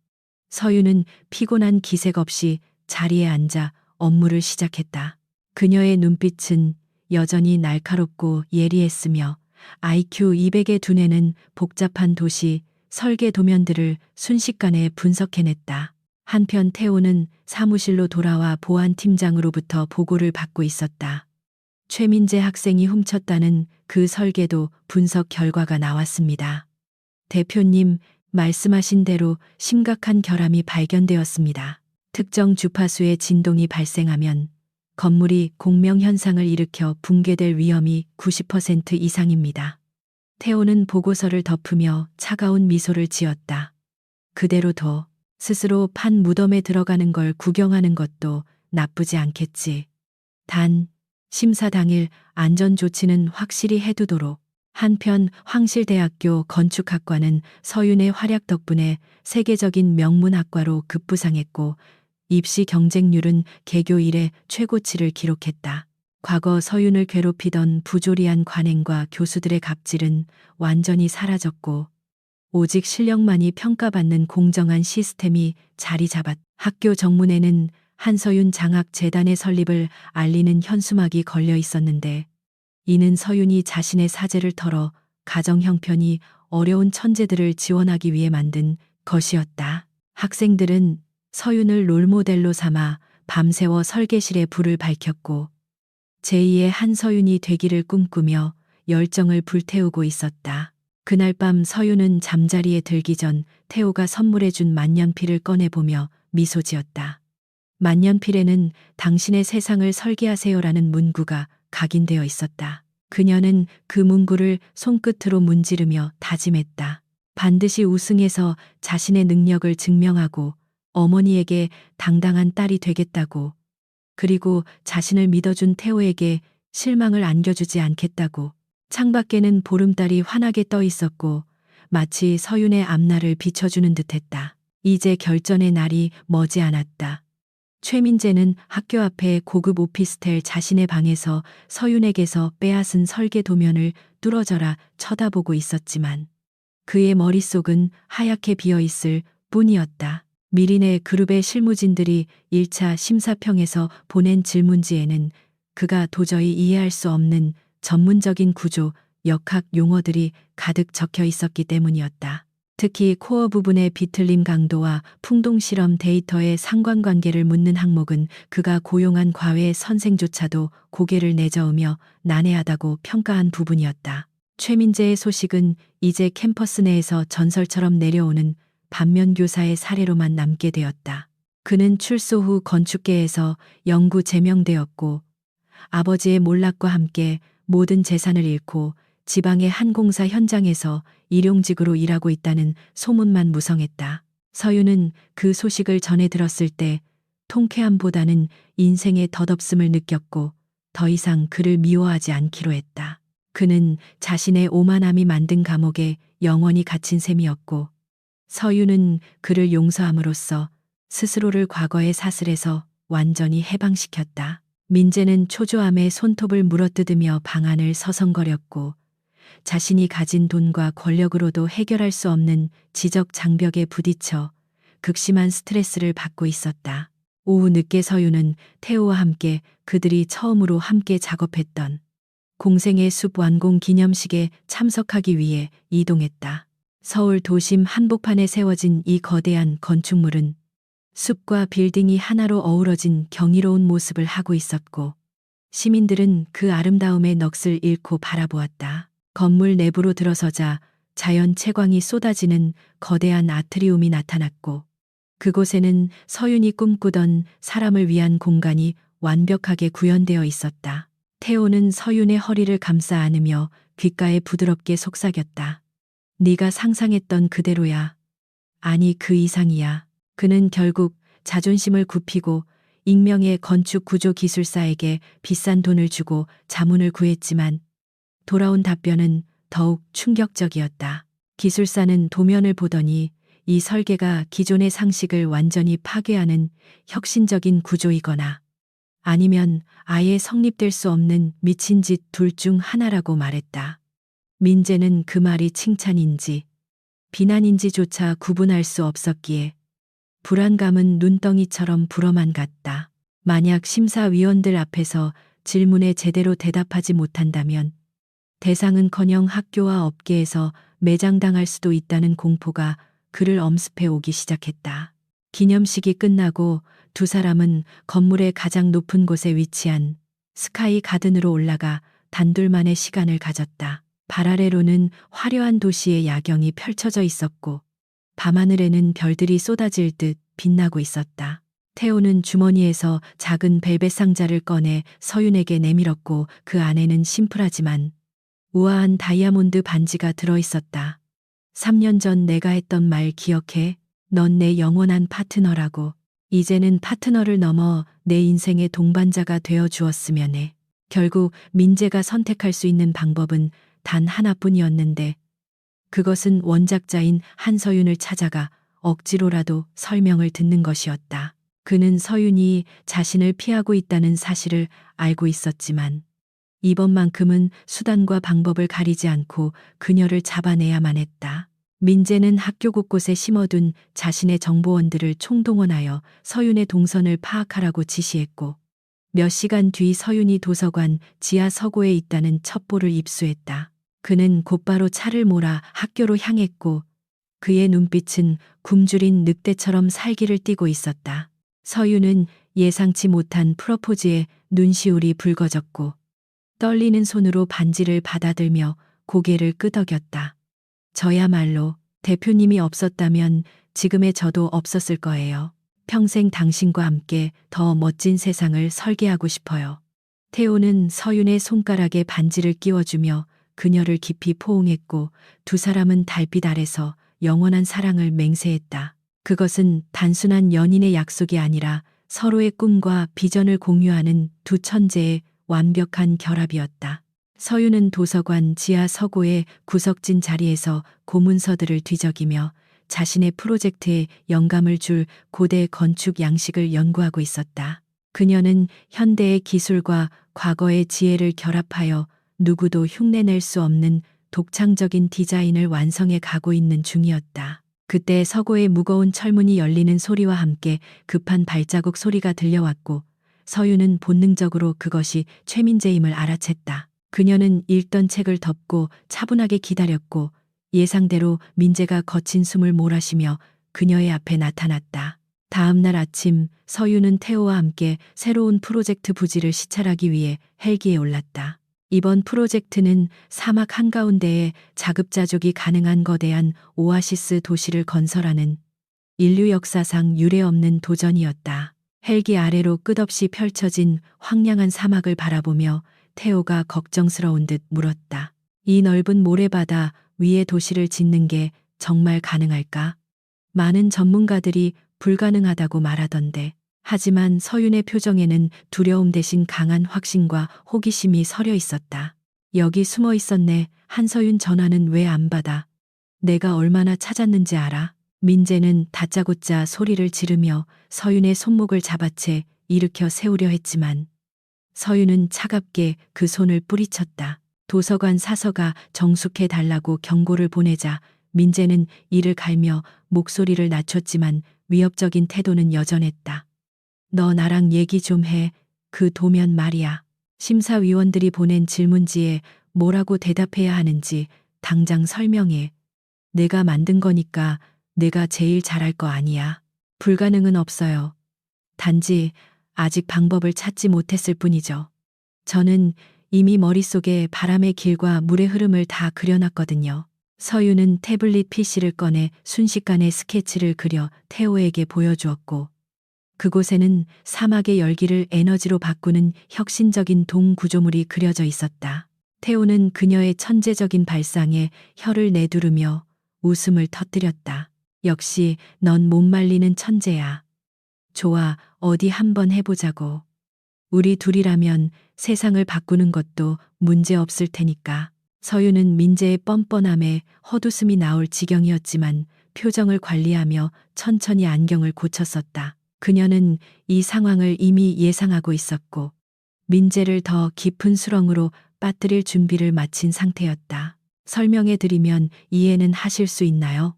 서유는 피곤한 기색 없이 자리에 앉아 업무를 시작했다. 그녀의 눈빛은 여전히 날카롭고 예리했으며 IQ 200의 두뇌는 복잡한 도시, 설계 도면들을 순식간에 분석해냈다. 한편 태호는 사무실로 돌아와 보안팀장으로부터 보고를 받고 있었다. 최민재 학생이 훔쳤다는 그 설계도 분석 결과가 나왔습니다. 대표님, 말씀하신 대로 심각한 결함이 발견되었습니다. 특정 주파수의 진동이 발생하면 건물이 공명 현상을 일으켜 붕괴될 위험이 90% 이상입니다. 태호는 보고서를 덮으며 차가운 미소를 지었다. 그대로 둬. 스스로 판 무덤에 들어가는 걸 구경하는 것도 나쁘지 않겠지. 단, 심사 당일 안전조치는 확실히 해두도록. 한편 황실대학교 건축학과는 서윤의 활약 덕분에 세계적인 명문학과로 급부상했고 입시 경쟁률은 개교 이래 최고치를 기록했다. 과거 서윤을 괴롭히던 부조리한 관행과 교수들의 갑질은 완전히 사라졌고 오직 실력만이 평가받는 공정한 시스템이 자리 잡았다. 학교 정문에는 한서윤 장학재단의 설립을 알리는 현수막이 걸려 있었는데 이는 서윤이 자신의 사재를 털어 가정 형편이 어려운 천재들을 지원하기 위해 만든 것이었다. 학생들은 서윤을 롤모델로 삼아 밤새워 설계실에 불을 밝혔고 제2의 한서윤이 되기를 꿈꾸며 열정을 불태우고 있었다. 그날 밤 서윤은 잠자리에 들기 전 태호가 선물해준 만년필을 꺼내보며 미소 지었다. 만년필에는 당신의 세상을 설계하세요라는 문구가 각인되어 있었다. 그녀는 그 문구를 손끝으로 문지르며 다짐했다. 반드시 우승해서 자신의 능력을 증명하고 어머니에게 당당한 딸이 되겠다고. 그리고 자신을 믿어준 태호에게 실망을 안겨주지 않겠다고. 창밖에는 보름달이 환하게 떠 있었고 마치 서윤의 앞날을 비춰주는 듯했다. 이제 결전의 날이 머지않았다. 최민재는 학교 앞에 고급 오피스텔 자신의 방에서 서윤에게서 빼앗은 설계 도면을 뚫어져라 쳐다보고 있었지만 그의 머릿속은 하얗게 비어있을 뿐이었다. 미린의 그룹의 실무진들이 1차 심사평에서 보낸 질문지에는 그가 도저히 이해할 수 없는 전문적인 구조, 역학 용어들이 가득 적혀 있었기 때문이었다. 특히 코어 부분의 비틀림 강도와 풍동 실험 데이터의 상관관계를 묻는 항목은 그가 고용한 과외 선생조차도 고개를 내저으며 난해하다고 평가한 부분이었다. 최민재의 소식은 이제 캠퍼스 내에서 전설처럼 내려오는 반면교사의 사례로만 남게 되었다. 그는 출소 후 건축계에서 영구 제명되었고 아버지의 몰락과 함께 모든 재산을 잃고 지방의 한 공사 현장에서 일용직으로 일하고 있다는 소문만 무성했다. 서윤은 그 소식을 전해 들었을 때 통쾌함보다는 인생의 덧없음을 느꼈고 더 이상 그를 미워하지 않기로 했다. 그는 자신의 오만함이 만든 감옥에 영원히 갇힌 셈이었고 서윤은 그를 용서함으로써 스스로를 과거의 사슬에서 완전히 해방시켰다. 민재는 초조함에 손톱을 물어뜯으며 방안을 서성거렸고 자신이 가진 돈과 권력으로도 해결할 수 없는 지적 장벽에 부딪혀 극심한 스트레스를 받고 있었다. 오후 늦게 서유는 태호와 함께 그들이 처음으로 함께 작업했던 공생의 숲 완공 기념식에 참석하기 위해 이동했다. 서울 도심 한복판에 세워진 이 거대한 건축물은 숲과 빌딩이 하나로 어우러진 경이로운 모습을 하고 있었고, 시민들은 그 아름다움의 넋을 잃고 바라보았다. 건물 내부로 들어서자 자연 채광이 쏟아지는 거대한 아트리움이 나타났고, 그곳에는 서윤이 꿈꾸던 사람을 위한 공간이 완벽하게 구현되어 있었다. 태호는 서윤의 허리를 감싸 안으며 귓가에 부드럽게 속삭였다. 네가 상상했던 그대로야. 아니 그 이상이야. 그는 결국 자존심을 굽히고 익명의 건축 구조 기술사에게 비싼 돈을 주고 자문을 구했지만 돌아온 답변은 더욱 충격적이었다. 기술사는 도면을 보더니 이 설계가 기존의 상식을 완전히 파괴하는 혁신적인 구조이거나 아니면 아예 성립될 수 없는 미친 짓 둘 중 하나라고 말했다. 민재는 그 말이 칭찬인지 비난인지조차 구분할 수 없었기에 불안감은 눈덩이처럼 불어만 갔다. 만약 심사위원들 앞에서 질문에 제대로 대답하지 못한다면 대상은커녕 학교와 업계에서 매장당할 수도 있다는 공포가 그를 엄습해 오기 시작했다. 기념식이 끝나고 두 사람은 건물의 가장 높은 곳에 위치한 스카이 가든으로 올라가 단둘만의 시간을 가졌다. 발 아래로는 화려한 도시의 야경이 펼쳐져 있었고 밤하늘에는 별들이 쏟아질 듯 빛나고 있었다. 태호는 주머니에서 작은 벨벳 상자를 꺼내 서윤에게 내밀었고 그 안에는 심플하지만 우아한 다이아몬드 반지가 들어있었다. 3년 전 내가 했던 말 기억해? 넌 내 영원한 파트너라고. 이제는 파트너를 넘어 내 인생의 동반자가 되어 주었으면 해. 결국 민재가 선택할 수 있는 방법은 단 하나뿐이었는데 그것은 원작자인 한서윤을 찾아가 억지로라도 설명을 듣는 것이었다. 그는 서윤이 자신을 피하고 있다는 사실을 알고 있었지만 이번만큼은 수단과 방법을 가리지 않고 그녀를 잡아내야만 했다. 민재는 학교 곳곳에 심어둔 자신의 정보원들을 총동원하여 서윤의 동선을 파악하라고 지시했고 몇 시간 뒤 서윤이 도서관 지하 서고에 있다는 첩보를 입수했다. 그는 곧바로 차를 몰아 학교로 향했고 그의 눈빛은 굶주린 늑대처럼 살기를 띠고 있었다. 서윤은 예상치 못한 프러포즈에 눈시울이 붉어졌고 떨리는 손으로 반지를 받아들며 고개를 끄덕였다. 저야말로 대표님이 없었다면 지금의 저도 없었을 거예요. 평생 당신과 함께 더 멋진 세상을 설계하고 싶어요. 태호는 서윤의 손가락에 반지를 끼워주며 그녀를 깊이 포옹했고 두 사람은 달빛 아래서 영원한 사랑을 맹세했다. 그것은 단순한 연인의 약속이 아니라 서로의 꿈과 비전을 공유하는 두 천재의 완벽한 결합이었다. 서윤은 도서관 지하 서고의 구석진 자리에서 고문서들을 뒤적이며 자신의 프로젝트에 영감을 줄 고대 건축 양식을 연구하고 있었다. 그녀는 현대의 기술과 과거의 지혜를 결합하여 누구도 흉내낼 수 없는 독창적인 디자인을 완성해 가고 있는 중이었다. 그때 서고의 무거운 철문이 열리는 소리와 함께 급한 발자국 소리가 들려왔고 서윤은 본능적으로 그것이 최민재임을 알아챘다. 그녀는 읽던 책을 덮고 차분하게 기다렸고 예상대로 민재가 거친 숨을 몰아쉬며 그녀의 앞에 나타났다. 다음 날 아침 서윤은 태호와 함께 새로운 프로젝트 부지를 시찰하기 위해 헬기에 올랐다. 이번 프로젝트는 사막 한가운데에 자급자족이 가능한 거대한 오아시스 도시를 건설하는 인류 역사상 유례없는 도전이었다. 헬기 아래로 끝없이 펼쳐진 황량한 사막을 바라보며 태호가 걱정스러운 듯 물었다. 이 넓은 모래바다 위에 도시를 짓는 게 정말 가능할까? 많은 전문가들이 불가능하다고 말하던데. 하지만 서윤의 표정에는 두려움 대신 강한 확신과 호기심이 서려 있었다. 여기 숨어 있었네. 한서윤 전화는 왜 안 받아? 내가 얼마나 찾았는지 알아? 민재는 다짜고짜 소리를 지르며 서윤의 손목을 잡아채 일으켜 세우려 했지만 서윤은 차갑게 그 손을 뿌리쳤다. 도서관 사서가 정숙해 달라고 경고를 보내자 민재는 이를 갈며 목소리를 낮췄지만 위협적인 태도는 여전했다. 너 나랑 얘기 좀 해. 그 도면 말이야. 심사위원들이 보낸 질문지에 뭐라고 대답해야 하는지 당장 설명해. 내가 만든 거니까 내가 제일 잘할 거 아니야. 불가능은 없어요. 단지 아직 방법을 찾지 못했을 뿐이죠. 저는 이미 머릿속에 바람의 길과 물의 흐름을 다 그려놨거든요. 서유는 태블릿 PC를 꺼내 순식간에 스케치를 그려 태호에게 보여주었고, 그곳에는 사막의 열기를 에너지로 바꾸는 혁신적인 동구조물이 그려져 있었다. 태호는 그녀의 천재적인 발상에 혀를 내두르며 웃음을 터뜨렸다. 역시 넌 못 말리는 천재야. 좋아, 어디 한번 해보자고. 우리 둘이라면 세상을 바꾸는 것도 문제 없을 테니까. 서유는 민재의 뻔뻔함에 헛웃음이 나올 지경이었지만 표정을 관리하며 천천히 안경을 고쳤었다. 그녀는 이 상황을 이미 예상하고 있었고 민재를 더 깊은 수렁으로 빠뜨릴 준비를 마친 상태였다. 설명해 드리면 이해는 하실 수 있나요?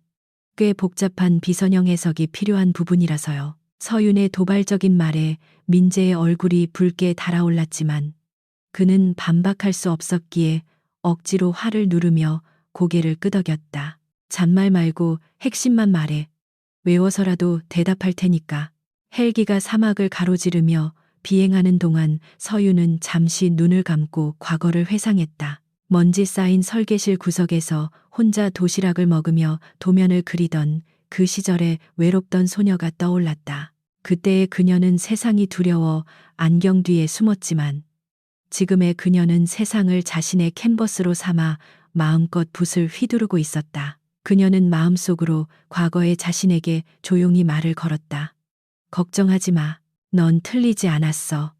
꽤 복잡한 비선형 해석이 필요한 부분이라서요. 서윤의 도발적인 말에 민재의 얼굴이 붉게 달아올랐지만 그는 반박할 수 없었기에 억지로 화를 누르며 고개를 끄덕였다. 잔말 말고 핵심만 말해. 외워서라도 대답할 테니까. 헬기가 사막을 가로지르며 비행하는 동안 서유는 잠시 눈을 감고 과거를 회상했다. 먼지 쌓인 설계실 구석에서 혼자 도시락을 먹으며 도면을 그리던 그 시절의 외롭던 소녀가 떠올랐다. 그때의 그녀는 세상이 두려워 안경 뒤에 숨었지만 지금의 그녀는 세상을 자신의 캔버스로 삼아 마음껏 붓을 휘두르고 있었다. 그녀는 마음속으로 과거의 자신에게 조용히 말을 걸었다. 걱정하지 마. 넌 틀리지 않았어.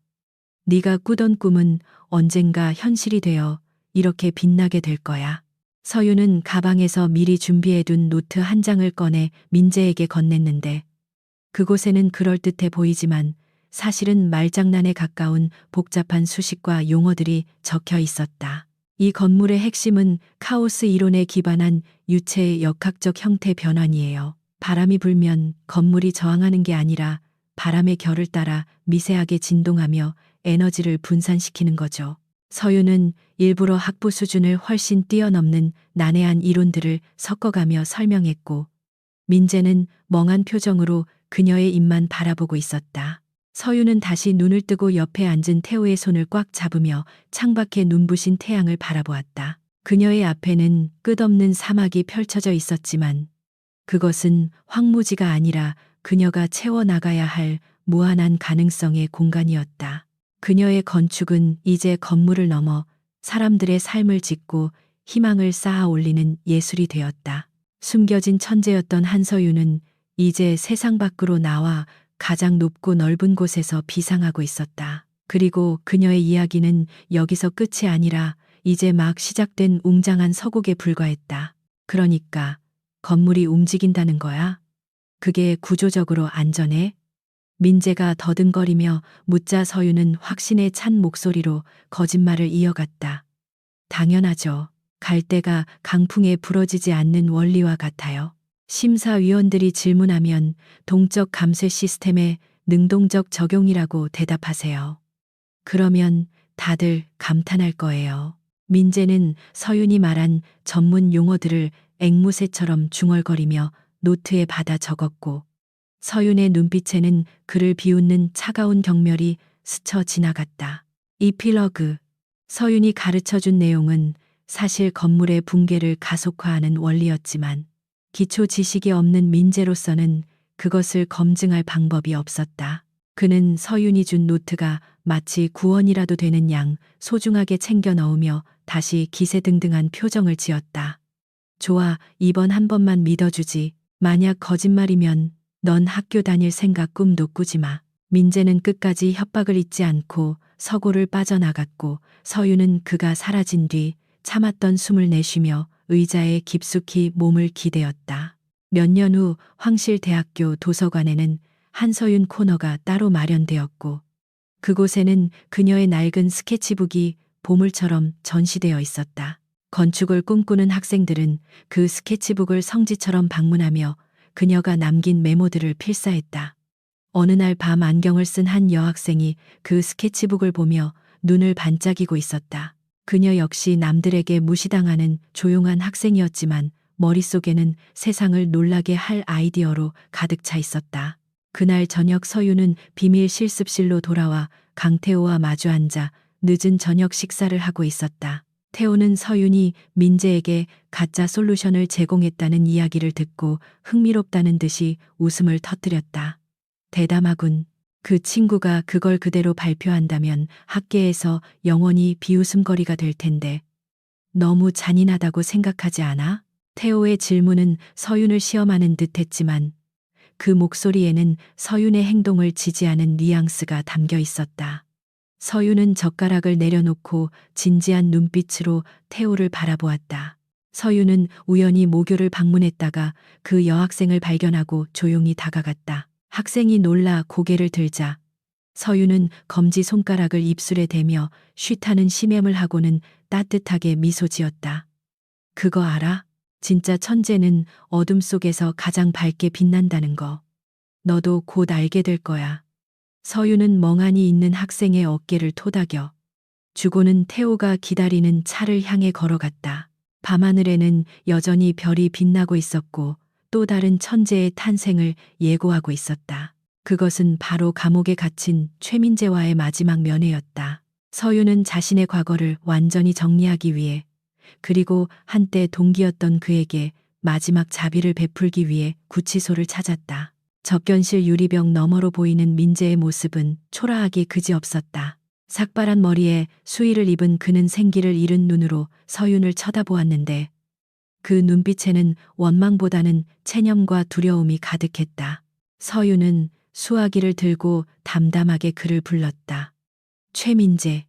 네가 꾸던 꿈은 언젠가 현실이 되어 이렇게 빛나게 될 거야. 서유는 가방에서 미리 준비해둔 노트 한 장을 꺼내 민재에게 건넸는데 그곳에는 그럴듯해 보이지만 사실은 말장난에 가까운 복잡한 수식과 용어들이 적혀 있었다. 이 건물의 핵심은 카오스 이론에 기반한 유체의 역학적 형태 변환이에요. 바람이 불면 건물이 저항하는 게 아니라 바람의 결을 따라 미세하게 진동하며 에너지를 분산시키는 거죠. 서유는 일부러 학부 수준을 훨씬 뛰어넘는 난해한 이론들을 섞어가며 설명했고 민재는 멍한 표정으로 그녀의 입만 바라보고 있었다. 서유는 다시 눈을 뜨고 옆에 앉은 태호의 손을 꽉 잡으며 창밖에 눈부신 태양을 바라보았다. 그녀의 앞에는 끝없는 사막이 펼쳐져 있었지만 그것은 황무지가 아니라 그녀가 채워나가야 할 무한한 가능성의 공간이었다. 그녀의 건축은 이제 건물을 넘어 사람들의 삶을 짓고 희망을 쌓아 올리는 예술이 되었다. 숨겨진 천재였던 한서유는 이제 세상 밖으로 나와 가장 높고 넓은 곳에서 비상하고 있었다. 그리고 그녀의 이야기는 여기서 끝이 아니라 이제 막 시작된 웅장한 서곡에 불과했다. 그러니까 건물이 움직인다는 거야? 그게 구조적으로 안전해? 민재가 더듬거리며 묻자 서유는 확신에 찬 목소리로 거짓말을 이어갔다. 당연하죠. 갈대가 강풍에 부러지지 않는 원리와 같아요. 심사위원들이 질문하면 동적 감쇄 시스템의 능동적 적용이라고 대답하세요. 그러면 다들 감탄할 거예요. 민재는 서윤이 말한 전문 용어들을 앵무새처럼 중얼거리며 노트에 받아 적었고 서윤의 눈빛에는 그를 비웃는 차가운 경멸이 스쳐 지나갔다. 이필러그. 서윤이 가르쳐준 내용은 사실 건물의 붕괴를 가속화하는 원리였지만 기초 지식이 없는 민재로서는 그것을 검증할 방법이 없었다. 그는 서윤이 준 노트가 마치 구원이라도 되는 양 소중하게 챙겨 넣으며 다시 기세등등한 표정을 지었다. 좋아, 이번 한 번만 믿어주지. 만약 거짓말이면 넌 학교 다닐 생각 꿈도 꾸지 마. 민재는 끝까지 협박을 잊지 않고 서고를 빠져나갔고 서윤은 그가 사라진 뒤 참았던 숨을 내쉬며 의자에 깊숙이 몸을 기대었다. 몇 년 후 황실대학교 도서관에는 한서윤 코너가 따로 마련되었고 그곳에는 그녀의 낡은 스케치북이 보물처럼 전시되어 있었다. 건축을 꿈꾸는 학생들은 그 스케치북을 성지처럼 방문하며 그녀가 남긴 메모들을 필사했다. 어느 날 밤 안경을 쓴 한 여학생이 그 스케치북을 보며 눈을 반짝이고 있었다. 그녀 역시 남들에게 무시당하는 조용한 학생이었지만 머릿속에는 세상을 놀라게 할 아이디어로 가득 차 있었다. 그날 저녁 서유는 비밀 실습실로 돌아와 강태호와 마주 앉아 늦은 저녁 식사를 하고 있었다. 태호는 서윤이 민재에게 가짜 솔루션을 제공했다는 이야기를 듣고 흥미롭다는 듯이 웃음을 터뜨렸다. 대담하군. 그 친구가 그걸 그대로 발표한다면 학계에서 영원히 비웃음거리가 될 텐데 너무 잔인하다고 생각하지 않아? 태호의 질문은 서윤을 시험하는 듯 했지만 그 목소리에는 서윤의 행동을 지지하는 뉘앙스가 담겨 있었다. 서윤은 젓가락을 내려놓고 진지한 눈빛으로 태호를 바라보았다. 서윤은 우연히 모교를 방문했다가 그 여학생을 발견하고 조용히 다가갔다. 학생이 놀라 고개를 들자 서윤은 검지 손가락을 입술에 대며 쉿하는 심եմ을 하고는 따뜻하게 미소 지었다. 그거 알아? 진짜 천재는 어둠 속에서 가장 밝게 빛난다는 거. 너도 곧 알게 될 거야. 서윤은 멍하니 있는 학생의 어깨를 토닥여 주고는 태호가 기다리는 차를 향해 걸어갔다. 밤하늘에는 여전히 별이 빛나고 있었고 또 다른 천재의 탄생을 예고하고 있었다. 그것은 바로 감옥에 갇힌 최민재와의 마지막 면회였다. 서윤은 자신의 과거를 완전히 정리하기 위해 그리고 한때 동기였던 그에게 마지막 자비를 베풀기 위해 구치소를 찾았다. 접견실 유리병 너머로 보이는 민재의 모습은 초라하기 그지없었다. 삭발한 머리에 수의를 입은 그는 생기를 잃은 눈으로 서윤을 쳐다보았는데 그 눈빛에는 원망보다는 체념과 두려움이 가득했다. 서윤은 수화기를 들고 담담하게 그를 불렀다. 최민재.